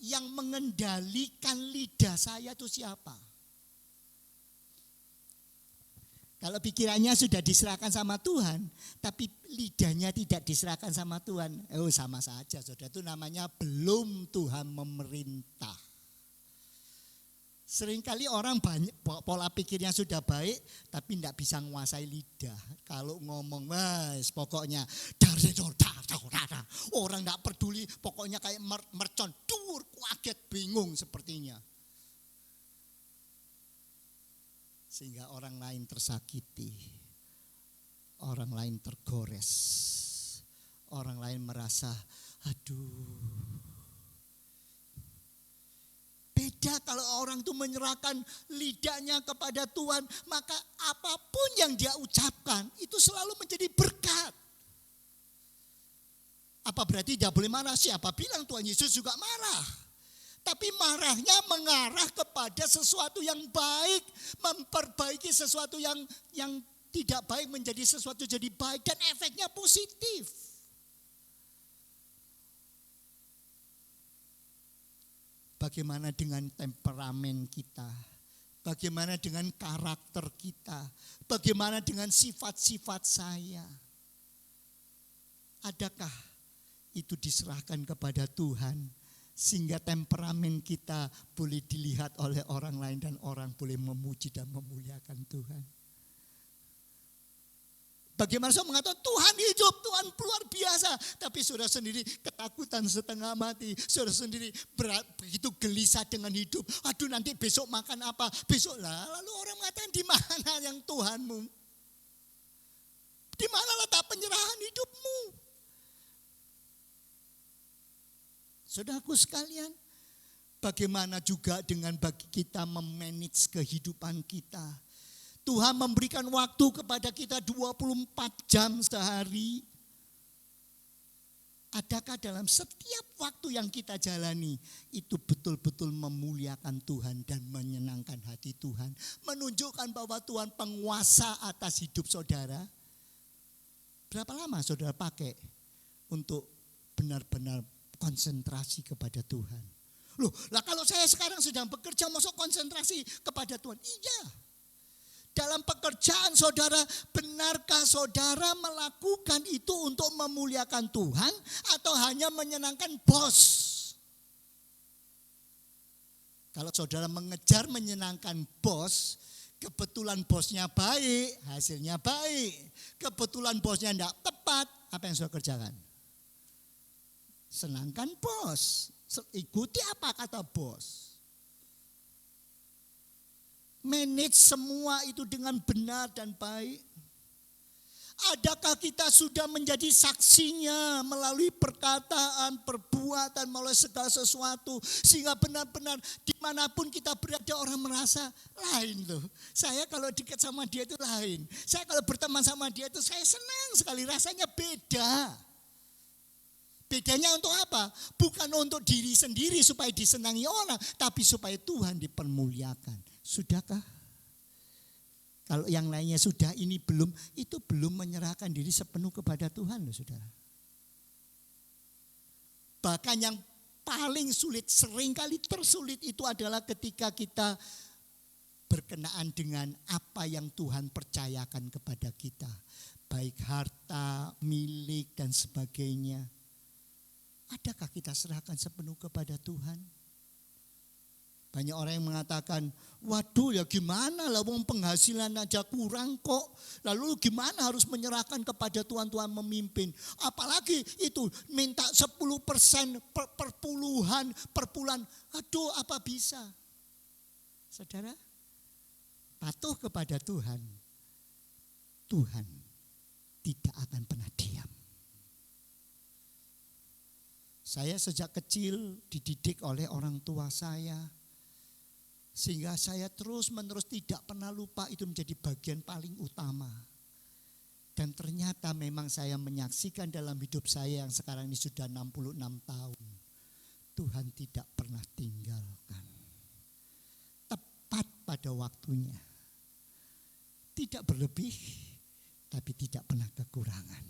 yang mengendalikan lidah saya itu siapa? Kalau pikirannya sudah diserahkan sama Tuhan, tapi lidahnya tidak diserahkan sama Tuhan, sama saja saudara, itu namanya belum Tuhan memerintah. Seringkali orang banyak pola pikirnya sudah baik, tapi tidak bisa menguasai lidah. Kalau ngomong, pokoknya orang tidak peduli, pokoknya kayak mercon, kaget, bingung sepertinya. Sehingga orang lain tersakiti, orang lain tergores, orang lain merasa, aduh. Beda kalau orang itu menyerahkan lidahnya kepada Tuhan, maka apapun yang dia ucapkan itu selalu menjadi berkat. Apa berarti tidak boleh marah? Siapa bilang Tuhan Yesus juga marah? Tapi marahnya mengarah kepada sesuatu yang baik, memperbaiki sesuatu yang tidak baik menjadi sesuatu jadi baik, dan efeknya positif. Bagaimana dengan temperamen kita? Bagaimana dengan karakter kita? Bagaimana dengan sifat-sifat saya? Adakah itu diserahkan kepada Tuhan sehingga temperamen kita boleh dilihat oleh orang lain dan orang boleh memuji dan memuliakan Tuhan? Bagaimana saya mengatakan Tuhan hidup, Tuhan luar biasa, tapi saudara sendiri ketakutan setengah mati, saudara sendiri begitu gelisah dengan hidup. Aduh, nanti besok makan apa? Besok lah, lalu orang mengatakan di mana yang Tuhanmu? Di mana letak penyerahan hidupmu? Saudaraku sekalian, bagaimana juga dengan bagi kita memanage kehidupan kita? Tuhan memberikan waktu kepada kita 24 jam sehari. Adakah dalam setiap waktu yang kita jalani itu betul-betul memuliakan Tuhan dan menyenangkan hati Tuhan? Menunjukkan bahwa Tuhan penguasa atas hidup saudara. Berapa lama saudara pakai untuk benar-benar konsentrasi kepada Tuhan? Loh, lah kalau saya sekarang sedang bekerja, masuk konsentrasi kepada Tuhan? Iya. Dalam pekerjaan saudara, benarkah saudara melakukan itu untuk memuliakan Tuhan atau hanya menyenangkan bos? Kalau saudara mengejar menyenangkan bos, kebetulan bosnya baik, hasilnya baik. Kebetulan bosnya tidak tepat, apa yang saudara kerjakan? Senangkan bos, ikuti apa kata bos. Manage semua itu dengan benar dan baik. Adakah kita sudah menjadi saksinya melalui perkataan, perbuatan, melalui segala sesuatu. Sehingga benar-benar dimanapun kita berada orang merasa lain loh. Saya kalau dekat sama dia itu lain. Saya kalau berteman sama dia itu saya senang sekali, rasanya beda. Bedanya untuk apa? Bukan untuk diri sendiri supaya disenangi orang, tapi supaya Tuhan dipermuliakan. Sudahkah? Kalau yang lainnya sudah, ini belum, itu belum menyerahkan diri sepenuh kepada Tuhan loh saudara. Bahkan yang paling sulit, seringkali tersulit itu adalah ketika kita berkenaan dengan apa yang Tuhan percayakan kepada kita. Baik harta, milik dan sebagainya. Adakah kita serahkan sepenuh kepada Tuhan? Banyak orang yang mengatakan, waduh ya gimana lah, wong penghasilan aja kurang kok. Lalu gimana harus menyerahkan kepada Tuhan, Tuhan memimpin. Apalagi itu minta 10% per bulan. Aduh apa bisa. Saudara, patuh kepada Tuhan. Tuhan tidak akan pernah diam. Saya sejak kecil dididik oleh orang tua saya. Sehingga saya terus-menerus tidak pernah lupa itu menjadi bagian paling utama. Dan ternyata memang saya menyaksikan dalam hidup saya yang sekarang ini sudah 66 tahun. Tuhan tidak pernah tinggalkan. Tepat pada waktunya. Tidak berlebih, tapi tidak pernah kekurangan.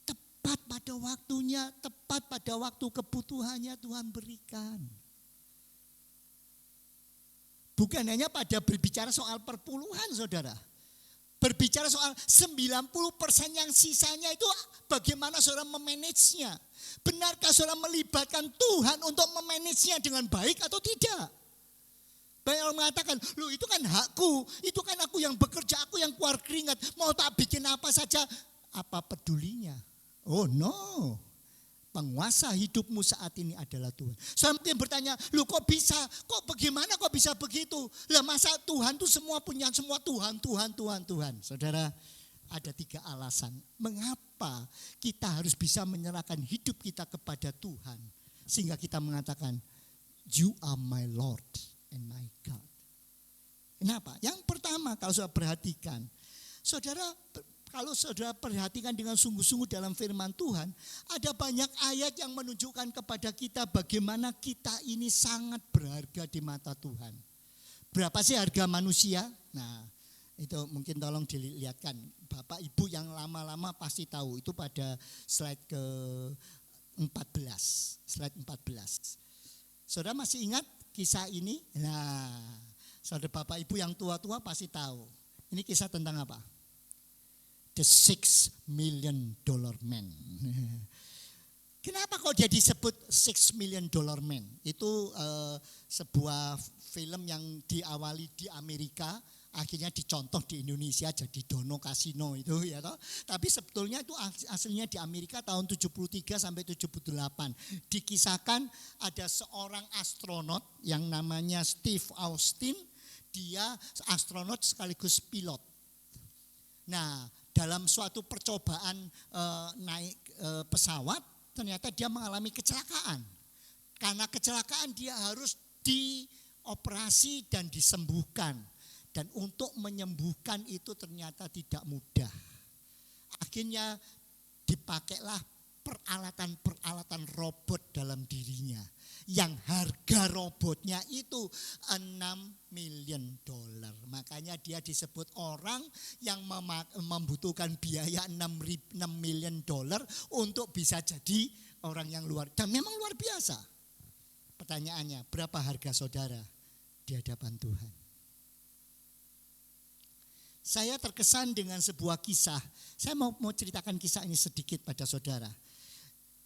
Tepat pada waktunya, tepat pada waktu kebutuhannya Tuhan berikan. Bukan hanya pada berbicara soal perpuluhan saudara. Berbicara soal 90% yang sisanya itu bagaimana saudara memanagenya. Benarkah saudara melibatkan Tuhan untuk memanagenya dengan baik atau tidak? Banyak orang mengatakan, loh itu kan hakku, itu kan aku yang bekerja, aku yang keluar keringat. Mau tak bikin apa saja, apa pedulinya? Oh no. Penguasa hidupmu saat ini adalah Tuhan. Saya mungkin bertanya, lu kok bisa? Kok bagaimana kok bisa begitu? Lah masa Tuhan tuh semua punya semua Tuhan. Saudara, ada 3 alasan. Mengapa kita harus bisa menyerahkan hidup kita kepada Tuhan. Sehingga kita mengatakan, You are my Lord and my God. Kenapa? Yang pertama kalau saudara perhatikan, kalau saudara perhatikan dengan sungguh-sungguh dalam firman Tuhan, ada banyak ayat yang menunjukkan kepada kita bagaimana kita ini sangat berharga di mata Tuhan. Berapa sih harga manusia? Nah, itu mungkin tolong dilihatkan. Bapak Ibu yang lama-lama pasti tahu, itu pada slide ke-14. Slide 14. Saudara masih ingat kisah ini? Nah, saudara Bapak Ibu yang tua-tua pasti tahu. Ini kisah tentang apa? The $6 million man. Kenapa kok dia disebut $6 million man? Itu sebuah film yang diawali di Amerika, akhirnya dicontoh di Indonesia jadi Dono Kasino itu ya toh. Tapi sebetulnya itu aslinya di Amerika tahun 73 sampai 78. Dikisahkan ada seorang astronot yang namanya Steve Austin, dia astronot sekaligus pilot. Nah, dalam suatu percobaan naik pesawat, ternyata dia mengalami kecelakaan. Karena kecelakaan dia harus dioperasi dan disembuhkan. Dan untuk menyembuhkan itu ternyata tidak mudah. Akhirnya dipakailah peralatan-peralatan robot dalam dirinya. Yang harga robotnya itu $6 million. Makanya dia disebut orang yang membutuhkan biaya $6 million untuk bisa jadi orang yang luar. Dan memang luar biasa. Pertanyaannya, berapa harga saudara di hadapan Tuhan? Saya terkesan dengan sebuah kisah. Saya mau ceritakan kisah ini sedikit pada saudara.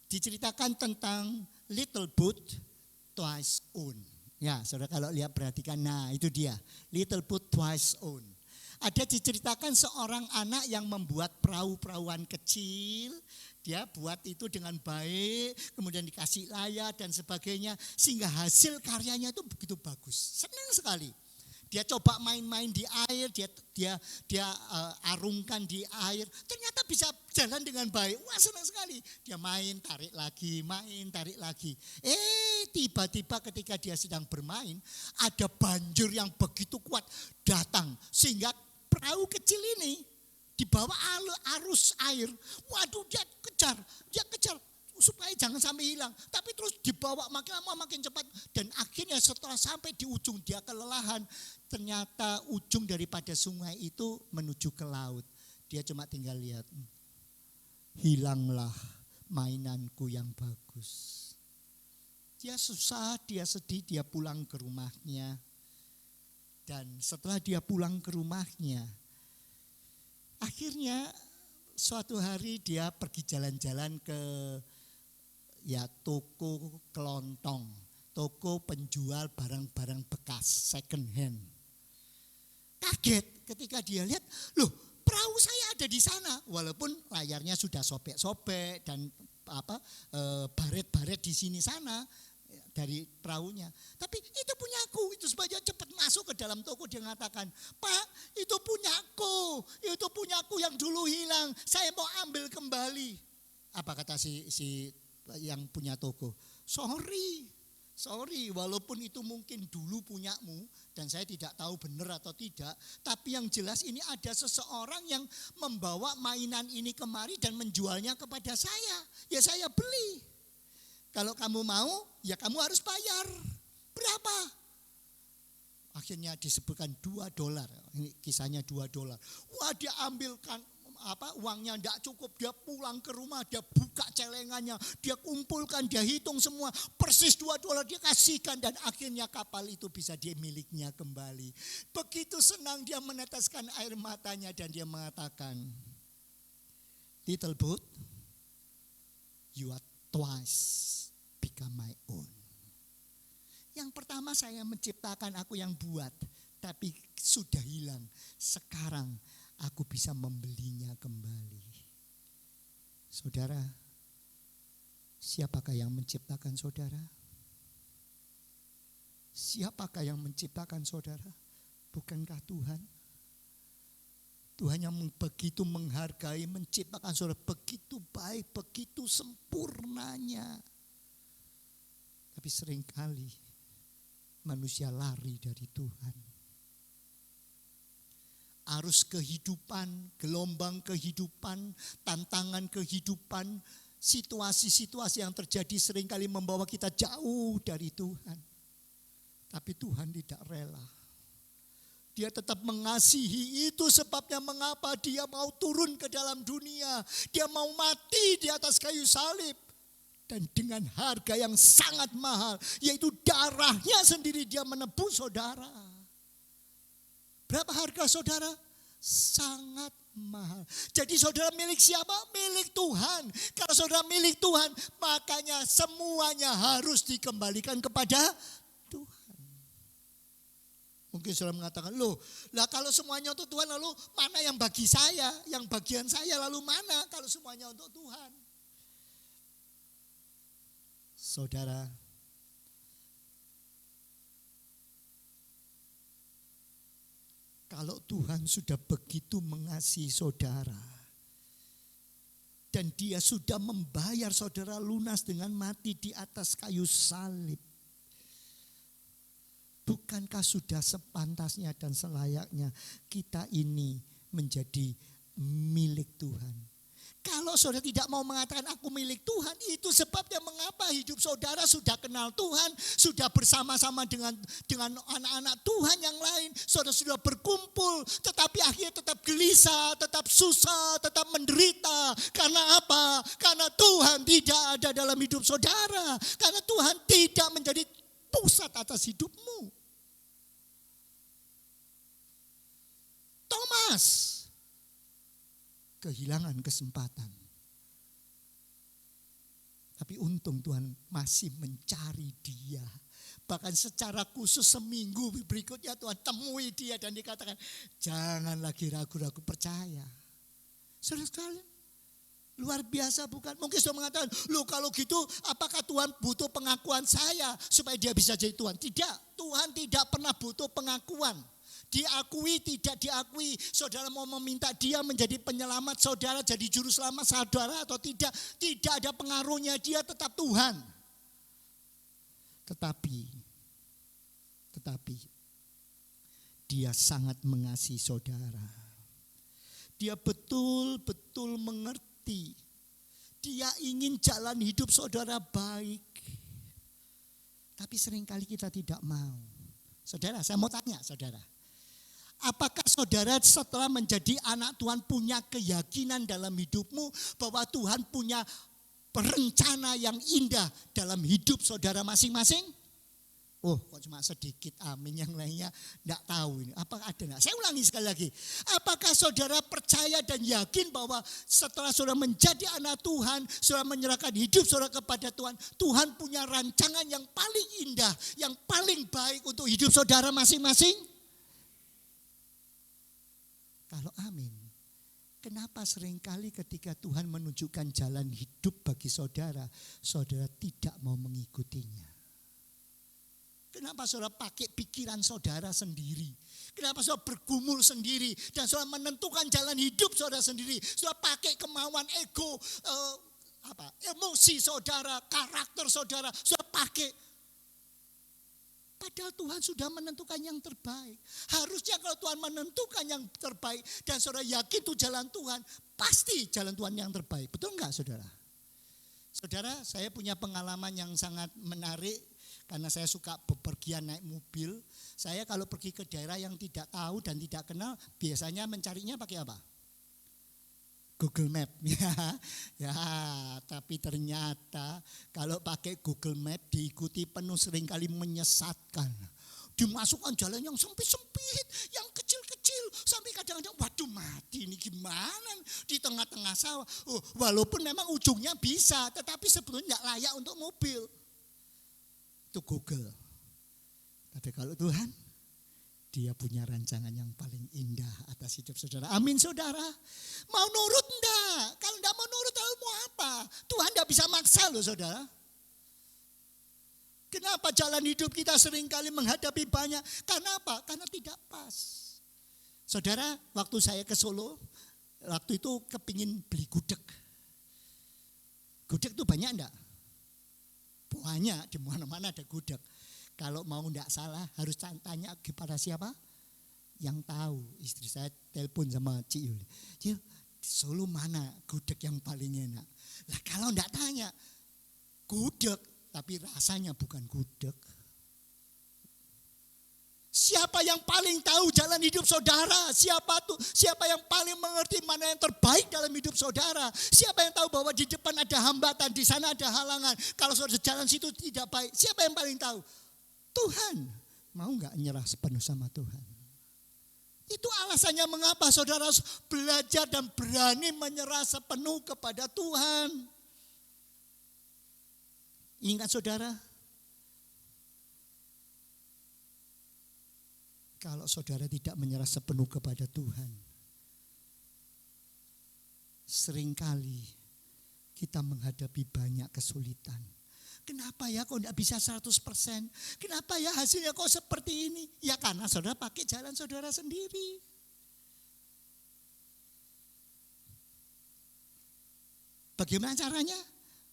Diceritakan tentang Little Boat Twice Owned. Ya, saudara kalau lihat perhatikan, nah itu dia, Little Boat Twice Owned. Ada diceritakan seorang anak yang membuat perahu-perahuan kecil. Dia buat itu dengan baik, kemudian dikasih layar dan sebagainya. Sehingga hasil karyanya itu begitu bagus. Senang sekali. Dia coba main-main di air, dia arungkan di air, ternyata bisa jalan dengan baik. Wah, senang sekali. Dia main, tarik lagi. Tiba-tiba ketika dia sedang bermain, ada banjir yang begitu kuat datang. Sehingga perahu kecil ini dibawa arus air. Waduh, dia kejar supaya jangan sampai hilang. Tapi terus dibawa makin lama makin cepat. Dan akhirnya setelah sampai di ujung dia kelelahan. Ternyata ujung daripada sungai itu menuju ke laut. Dia cuma tinggal lihat. Hilanglah mainanku yang bagus. Dia susah, dia sedih, dia pulang ke rumahnya. Dan setelah dia pulang ke rumahnya, akhirnya suatu hari dia pergi jalan-jalan ke toko kelontong, toko penjual barang-barang bekas second hand. Kaget ketika dia lihat, loh perahu saya ada di sana, walaupun layarnya sudah sobek-sobek dan baret-baret di sini sana dari perahunya. Tapi itu punyaku, itu supaya cepat masuk ke dalam toko. Dia mengatakan, Pak itu punyaku yang dulu hilang, saya mau ambil kembali. Apa kata si yang punya toko? Sorry, walaupun itu mungkin dulu punyamu dan saya tidak tahu benar atau tidak, tapi yang jelas ini ada seseorang yang membawa mainan ini kemari dan menjualnya kepada saya. Ya saya beli. Kalau kamu mau, ya kamu harus bayar. Berapa? Akhirnya disebutkan $2. Ini kisahnya $2. Wah, dia ambilkan uangnya tidak cukup, dia pulang ke rumah, dia buka celengannya, dia kumpulkan, dia hitung semua, persis $2 dia kasihkan dan akhirnya kapal itu bisa miliknya kembali. Begitu senang dia meneteskan air matanya dan dia mengatakan, Little boat, you are twice become my own. Yang pertama saya menciptakan, aku yang buat, tapi sudah hilang. Sekarang aku bisa membelinya kembali. Saudara, siapakah yang menciptakan saudara? Siapakah yang menciptakan saudara? Bukankah Tuhan? Tuhan yang begitu menghargai, menciptakan saudara begitu baik, begitu sempurnanya. Tapi seringkali manusia lari dari Tuhan. Arus kehidupan, gelombang kehidupan, tantangan kehidupan, situasi-situasi yang terjadi seringkali membawa kita jauh dari Tuhan. Tapi Tuhan tidak rela. Dia tetap mengasihi, itu sebabnya mengapa dia mau turun ke dalam dunia. Dia mau mati di atas kayu salib. Dan dengan harga yang sangat mahal, yaitu darahnya sendiri dia menebus saudara. Berapa harga saudara? Sangat mahal. Jadi saudara milik siapa? Milik Tuhan. Kalau saudara milik Tuhan, makanya semuanya harus dikembalikan kepada Tuhan. Mungkin saudara mengatakan, loh, lah kalau semuanya untuk Tuhan lalu mana yang bagi saya? Yang bagian saya lalu mana kalau semuanya untuk Tuhan? Saudara, kalau Tuhan sudah begitu mengasihi saudara dan dia sudah membayar saudara lunas dengan mati di atas kayu salib, bukankah sudah sepantasnya dan selayaknya kita ini menjadi milik Tuhan? Kalau saudara tidak mau mengatakan aku milik Tuhan, itu sebabnya mengapa hidup saudara sudah kenal Tuhan, sudah bersama-sama dengan anak-anak Tuhan yang lain, saudara sudah berkumpul, tetapi akhirnya tetap gelisah, tetap susah, tetap menderita. Karena apa? Karena Tuhan tidak ada dalam hidup saudara, karena Tuhan tidak menjadi pusat atas hidupmu. Thomas kehilangan kesempatan. Tapi untung Tuhan masih mencari dia. Bahkan secara khusus seminggu berikutnya Tuhan temui dia dan dikatakan, jangan lagi ragu-ragu, percaya. Saudara sekalian, luar biasa bukan? Mungkin saudara mengatakan, loh kalau gitu apakah Tuhan butuh pengakuan saya supaya dia bisa jadi Tuhan? Tidak, Tuhan tidak pernah butuh pengakuan. Diakui, tidak diakui, saudara mau meminta dia menjadi penyelamat saudara, jadi juru selamat saudara atau tidak ada pengaruhnya, dia tetap Tuhan. Tetapi dia sangat mengasihi saudara. Dia betul-betul mengerti. Dia ingin jalan hidup saudara baik. Tapi seringkali kita tidak mau. Saudara, saya mau tanya saudara. Apakah saudara setelah menjadi anak Tuhan punya keyakinan dalam hidupmu bahwa Tuhan punya rencana yang indah dalam hidup saudara masing-masing? Oh, kok cuma sedikit amin, yang lainnya enggak tahu ini. Apakah ada enggak? Saya ulangi sekali lagi. Apakah saudara percaya dan yakin bahwa setelah saudara menjadi anak Tuhan, saudara menyerahkan hidup saudara kepada Tuhan, Tuhan punya rancangan yang paling indah, yang paling baik untuk hidup saudara masing-masing? Kalau amin, kenapa seringkali ketika Tuhan menunjukkan jalan hidup bagi saudara, saudara tidak mau mengikutinya? Kenapa saudara pakai pikiran saudara sendiri? Kenapa saudara bergumul sendiri dan saudara menentukan jalan hidup saudara sendiri? Saudara pakai kemauan ego, emosi saudara, karakter saudara pakai. Padahal Tuhan sudah menentukan yang terbaik. Harusnya kalau Tuhan menentukan yang terbaik dan saudara yakin itu jalan Tuhan, pasti jalan Tuhan yang terbaik. Betul enggak saudara? Saudara, saya punya pengalaman yang sangat menarik karena saya suka bepergian naik mobil. Saya kalau pergi ke daerah yang tidak tahu dan tidak kenal, biasanya mencarinya pakai apa? Google Map. Ya, tapi ternyata kalau pakai Google Map diikuti penuh seringkali menyesatkan. Dimasukkan jalan yang sempit-sempit, yang kecil-kecil, sampai kadang-kadang waduh mati ini gimana di tengah-tengah sawah. Oh, walaupun memang ujungnya bisa, tetapi sebetulnya tidak layak untuk mobil. Itu Google. Tapi kalau Tuhan, dia punya rancangan yang paling indah atas hidup saudara. Amin saudara. Mau nurut enggak? Kalau enggak mau nurut lalu mau apa? Tuhan enggak bisa maksa loh saudara. Kenapa jalan hidup kita seringkali menghadapi banyak? Karena apa? Karena tidak pas. Saudara, waktu saya ke Solo, waktu itu kepingin beli gudeg. Gudeg itu banyak enggak? Banyak, di mana-mana ada gudeg. Kalau mau enggak salah harus tanya kepada siapa? Yang tahu. Istri saya telepon sama Cik Yul. Cik, di Solo mana gudeg yang paling enak? Lah kalau enggak tanya, gudeg tapi rasanya bukan gudeg. Siapa yang paling tahu jalan hidup saudara? Siapa yang paling mengerti mana yang terbaik dalam hidup saudara? Siapa yang tahu bahwa di depan ada hambatan, di sana ada halangan. Kalau saudara jalan situ tidak baik, siapa yang paling tahu? Tuhan. Mau enggak nyerah sepenuh sama Tuhan? Itu alasannya mengapa saudara harus belajar dan berani menyerah sepenuh kepada Tuhan. Ingat saudara, kalau saudara tidak menyerah sepenuh kepada Tuhan, seringkali kita menghadapi banyak kesulitan. Kenapa ya kok tidak bisa 100%? Kenapa ya hasilnya kok seperti ini? Ya karena saudara pakai jalan saudara sendiri. Bagaimana caranya?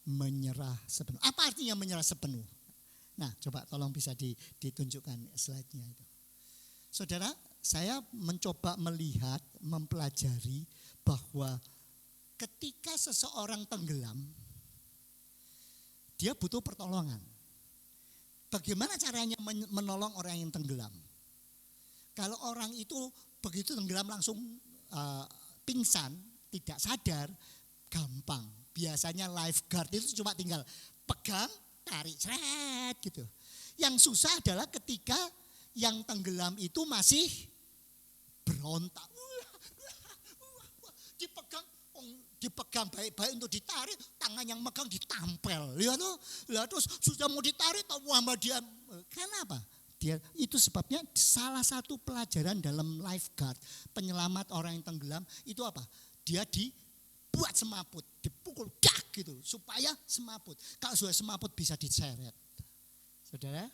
Menyerah sepenuh. Apa artinya menyerah sepenuh? Nah, coba tolong bisa ditunjukkan slide-nya itu. Saudara, saya mencoba melihat, mempelajari bahwa ketika seseorang tenggelam, dia butuh pertolongan. Bagaimana caranya menolong orang yang tenggelam? Kalau orang itu begitu tenggelam langsung pingsan, tidak sadar, gampang. Biasanya lifeguard itu cuma tinggal pegang, tarik, seret gitu. Yang susah adalah ketika yang tenggelam itu masih berontak. Dipegang baik-baik untuk ditarik, tangan yang megang ditampel. Lihat tuh, terus sudah mau ditarik, sama dia. Kenapa? Itu sebabnya salah satu pelajaran dalam lifeguard, penyelamat orang yang tenggelam, itu apa? Dia dibuat semaput, dipukul dak gitu, supaya semaput. Kalau sudah semaput bisa diseret. Saudara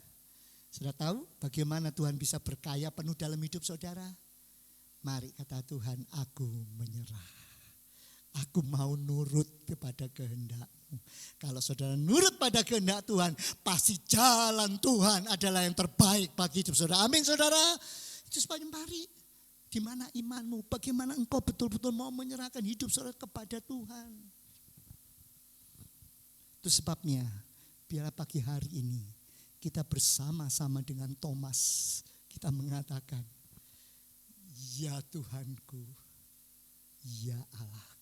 tahu bagaimana Tuhan bisa berkaya penuh dalam hidup saudara? Mari kata Tuhan, aku menyerah. Aku mau nurut kepada kehendak-Mu. Kalau saudara nurut pada kehendak Tuhan, pasti jalan Tuhan adalah yang terbaik bagi hidup saudara. Amin saudara. Itu sebabnya mari, di mana imanmu? Bagaimana engkau betul-betul mau menyerahkan hidup saudara kepada Tuhan? Itu sebabnya, biarlah pagi hari ini kita bersama-sama dengan Thomas, kita mengatakan, ya Tuhanku, ya Allahku.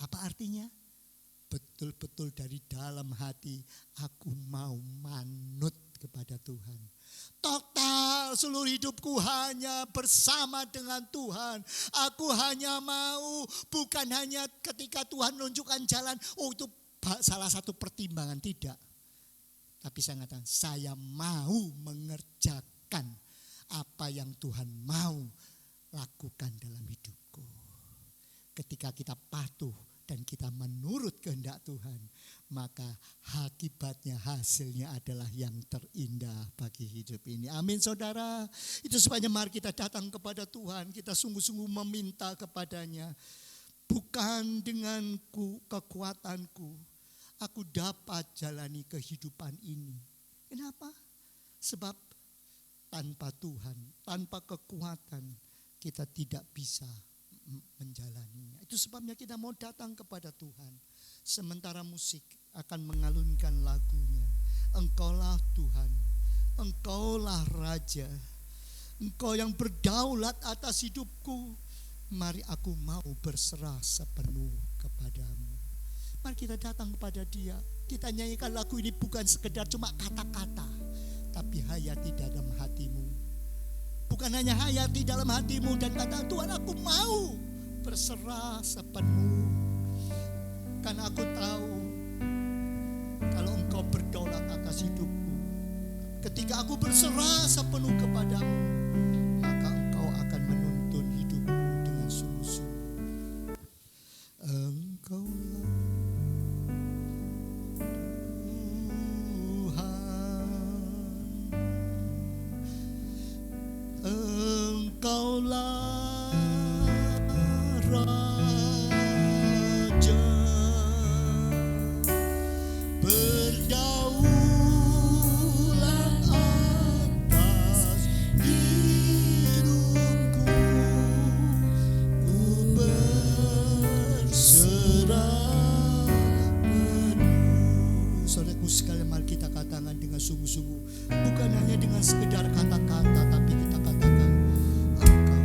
Apa artinya? Betul-betul dari dalam hati aku mau manut kepada Tuhan. Total seluruh hidupku hanya bersama dengan Tuhan. Aku hanya mau, bukan hanya ketika Tuhan menunjukkan jalan, oh itu salah satu pertimbangan, tidak. Tapi saya mengatakan, saya mau mengerjakan apa yang Tuhan mau lakukan dalam hidupku. Ketika kita patuh dan kita menurut kehendak Tuhan, maka akibatnya, hasilnya adalah yang terindah bagi hidup ini. Amin saudara. Itu sebabnya mari kita datang kepada Tuhan, kita sungguh-sungguh meminta kepadanya. Bukan dengan kekuatanku, aku dapat jalani kehidupan ini. Kenapa? Sebab tanpa Tuhan, tanpa kekuatan, kita tidak bisa menjalaninya. Itu sebabnya kita mau datang kepada Tuhan. Sementara musik akan mengalunkan lagunya. Engkaulah Tuhan, Engkaulah Raja, Engkau yang berdaulat atas hidupku. Mari aku mau berserah sepenuh kepadamu. Mari kita datang kepada Dia. Kita nyanyikan lagu ini bukan sekedar cuma kata-kata, tapi hayati dalam hatimu. Bukan hanya hayati dalam hatimu dan kata Tuhan, aku mau berserah sepenuh. Karena aku tahu kalau Engkau berdaulat atas hidupku, ketika aku berserah sepenuh kepadamu, maka Engkau akan menuntun hidupku dengan sungguh-sungguh. Engkaulah Engkaulah Raja, berdaulat sekalian mari kita katakan dengan sungguh-sungguh. Bukan hanya dengan sekedar kata-kata, tapi kita katakan Engkau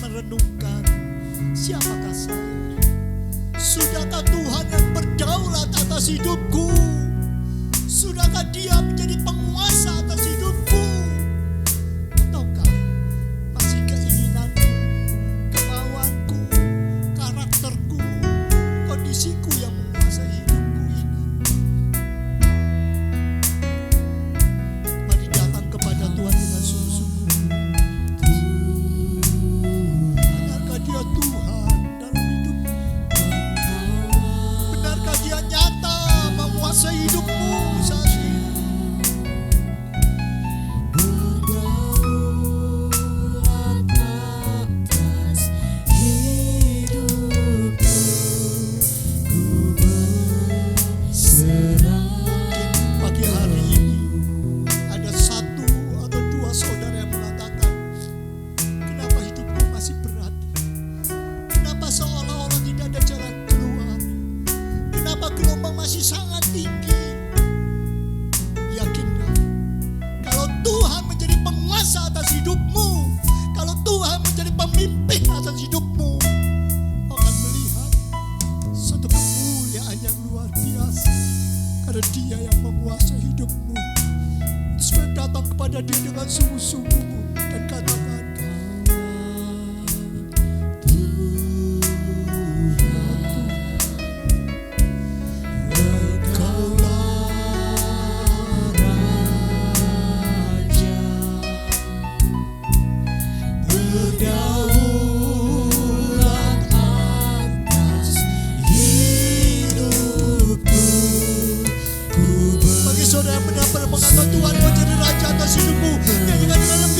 merenungkan, siapakah saya? Sudahkah Tuhan yang berdaulat atas hidupku? Sudahkah Dia menjadi penguasa atas hidupku? Ataukah masih keinginanku, kemauanku, karakterku, kondisiku yang menguasai hidupku ini? Mari datang kepada Tuhan dengan sungguh-sungguh. Benarkah Dia Tuhan dalam hidupmu? Benarkah Dia nyata menguasai hidupmu saat ini? Mungkin pagi hari ini ada satu atau dua saudara yang mengatakan, kenapa hidupku masih berat? Kenapa seolah-olah tidak ada jalan keluar? Kenapa gelombang masih sangat tinggi? Yakinlah, kalau Tuhan menjadi penguasa atas hidupmu, kalau Tuhan menjadi pemimpin atas hidupmu, kau akan melihat satu kemuliaan yang luar biasa. Karena Dia yang menguasai hidupmu. Terus datang kepada Dia dengan sungguh-sungguh dan katakan, bagi saudara yang benar-benar mengatakan Tuhan mau jadi raja atas hidupmu, nyanyikan dengan lebih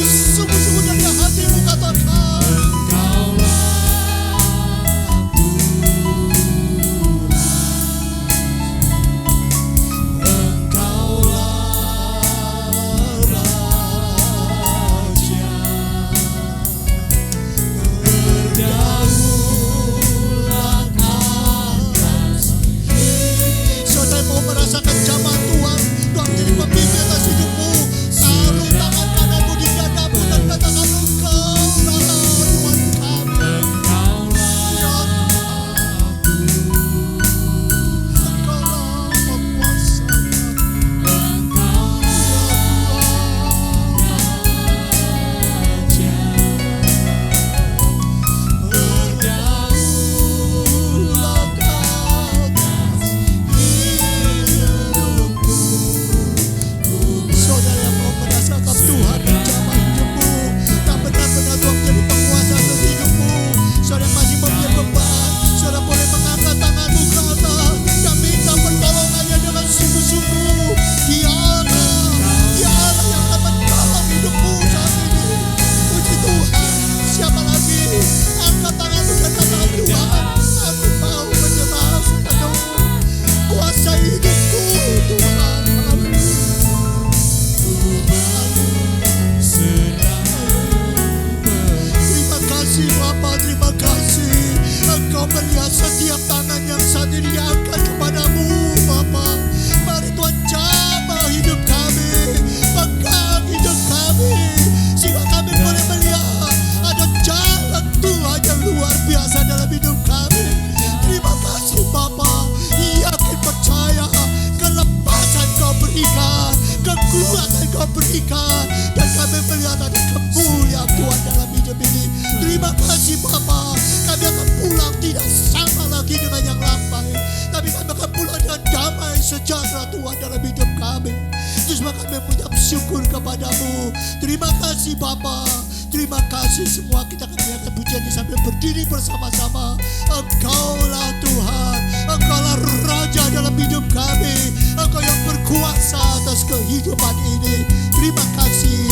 kekuatan dan kemuliaan Tuhan dalam hidup ini. Terima kasih Bapa. Kami akan pulang tidak sama lagi dengan yang lampau, tapi kami akan pulang dengan damai sejahtera Tuhan dalam hidup kami. Terus maka kami mengucap syukur kepadamu. Terima kasih Bapa. Terima kasih semua. Kita akan menyanyikan pujian ini sambil berdiri bersama-sama. Engkaulah Tuhan, Engkaulah Raja dalam hidup kami. Engkau yang berkuasa atas kehidupan ini. Terima kasih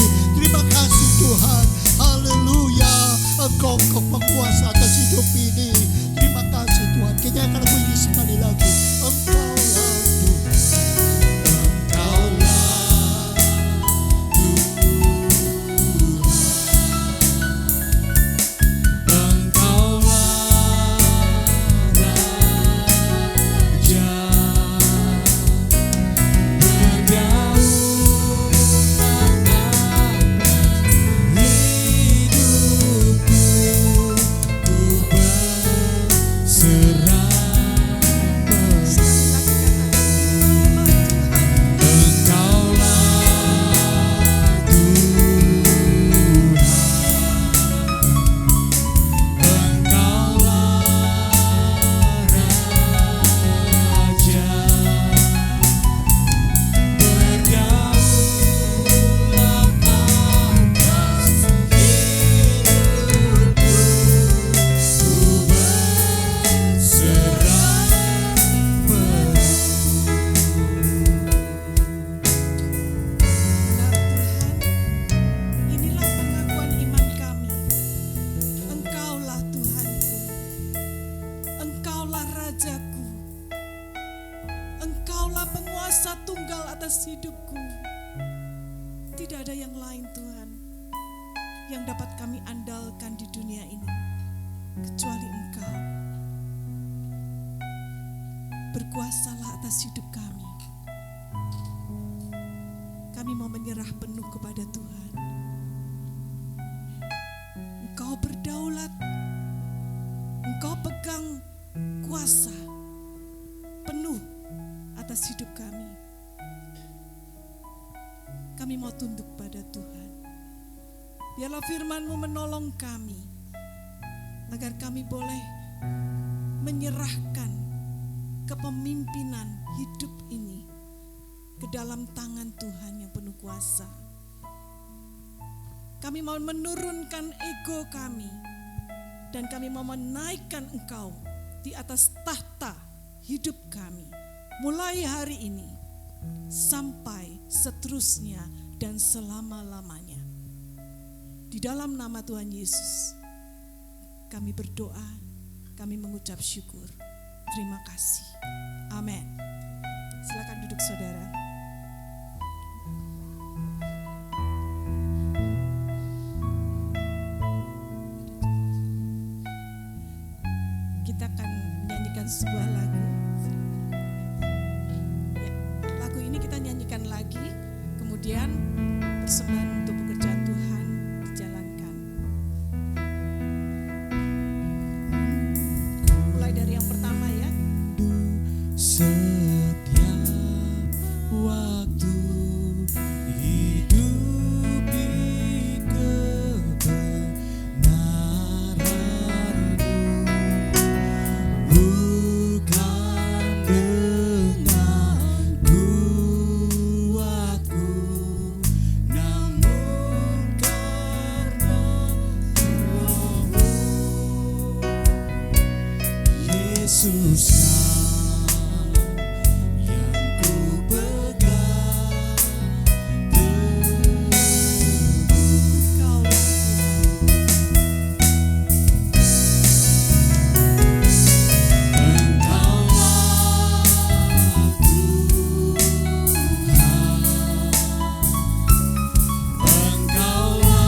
Tuhan. Haleluya. Engkau penguasa atas hidup ini. Terima kasih Tuhan. Kita akan lagu ini sekali lagi. Engkaulah Tuhan. hidupku. Tidak ada yang lain Tuhan yang dapat kami andalkan di dunia ini kecuali Engkau. Berkuasalah atas hidup kami. Kami mau menyerah penuh kepada Tuhan. Engkau berdaulat, Engkau pegang kuasa penuh atas hidup kami. Kami mau tunduk pada Tuhan. Biarlah firman-Mu menolong kami, agar kami boleh menyerahkan kepemimpinan hidup ini ke dalam tangan Tuhan yang penuh kuasa. Kami mau menurunkan ego kami, dan kami mau menaikkan Engkau di atas tahta hidup kami, mulai hari ini sampai seterusnya dan selama-lamanya. Di dalam nama Tuhan Yesus kami berdoa, kami mengucap syukur. Terima kasih. Amin. Silakan duduk saudara. Kita akan menyanyikan sebuah lagu. Ya, lagu ini kita nyanyikan lagi, kemudian persembahan untuk pekerjaan Tuhan dijalankan. Mulai dari yang pertama ya. Setiap waktu hidup di kebenaran-Mu, bukan dengan kuatku, namun karena Roh-Mu. Yesus Engkaulah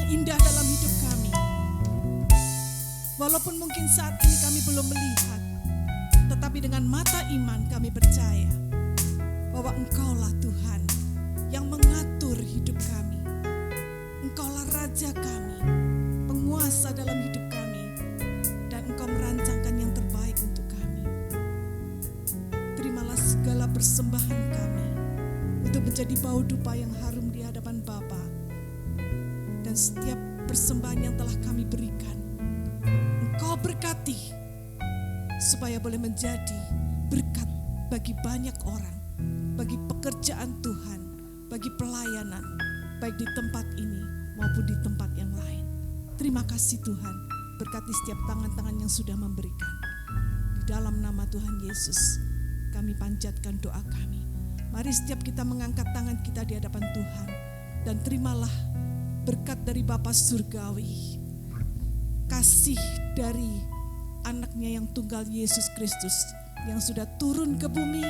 indah dalam hidup kami. Walaupun mungkin saat ini kami belum melihat, tetapi dengan mata iman kami percaya bahwa Engkaulah Tuhan yang mengatur hidup kami. Engkaulah Raja kami, penguasa dalam hidup kami, dan Engkau merancangkan yang terbaik untuk kami. Terimalah segala persembahan kami untuk menjadi bau dupa yang harum di hadapan Bapa. Dan setiap persembahan yang telah kami berikan, Engkau berkati supaya boleh menjadi berkat bagi banyak orang, bagi pekerjaan Tuhan, bagi pelayanan, baik di tempat ini maupun di tempat yang lain. Terima kasih Tuhan, berkati setiap tangan-tangan yang sudah memberikan. Di dalam nama Tuhan Yesus, kami panjatkan doa kami. Mari setiap kita mengangkat tangan kita di hadapan Tuhan, dan terimalah berkat dari Bapa Surgawi, kasih dari anaknya yang tunggal Yesus Kristus, yang sudah turun ke bumi,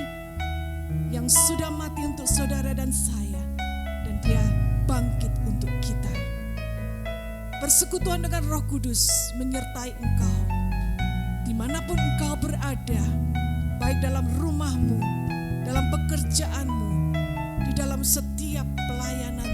yang sudah mati untuk saudara dan saya, dan dia bangkit untuk kita. Persekutuan dengan Roh Kudus menyertai engkau, dimanapun engkau berada, baik dalam rumahmu, dalam pekerjaanmu, di dalam setiap pelayanan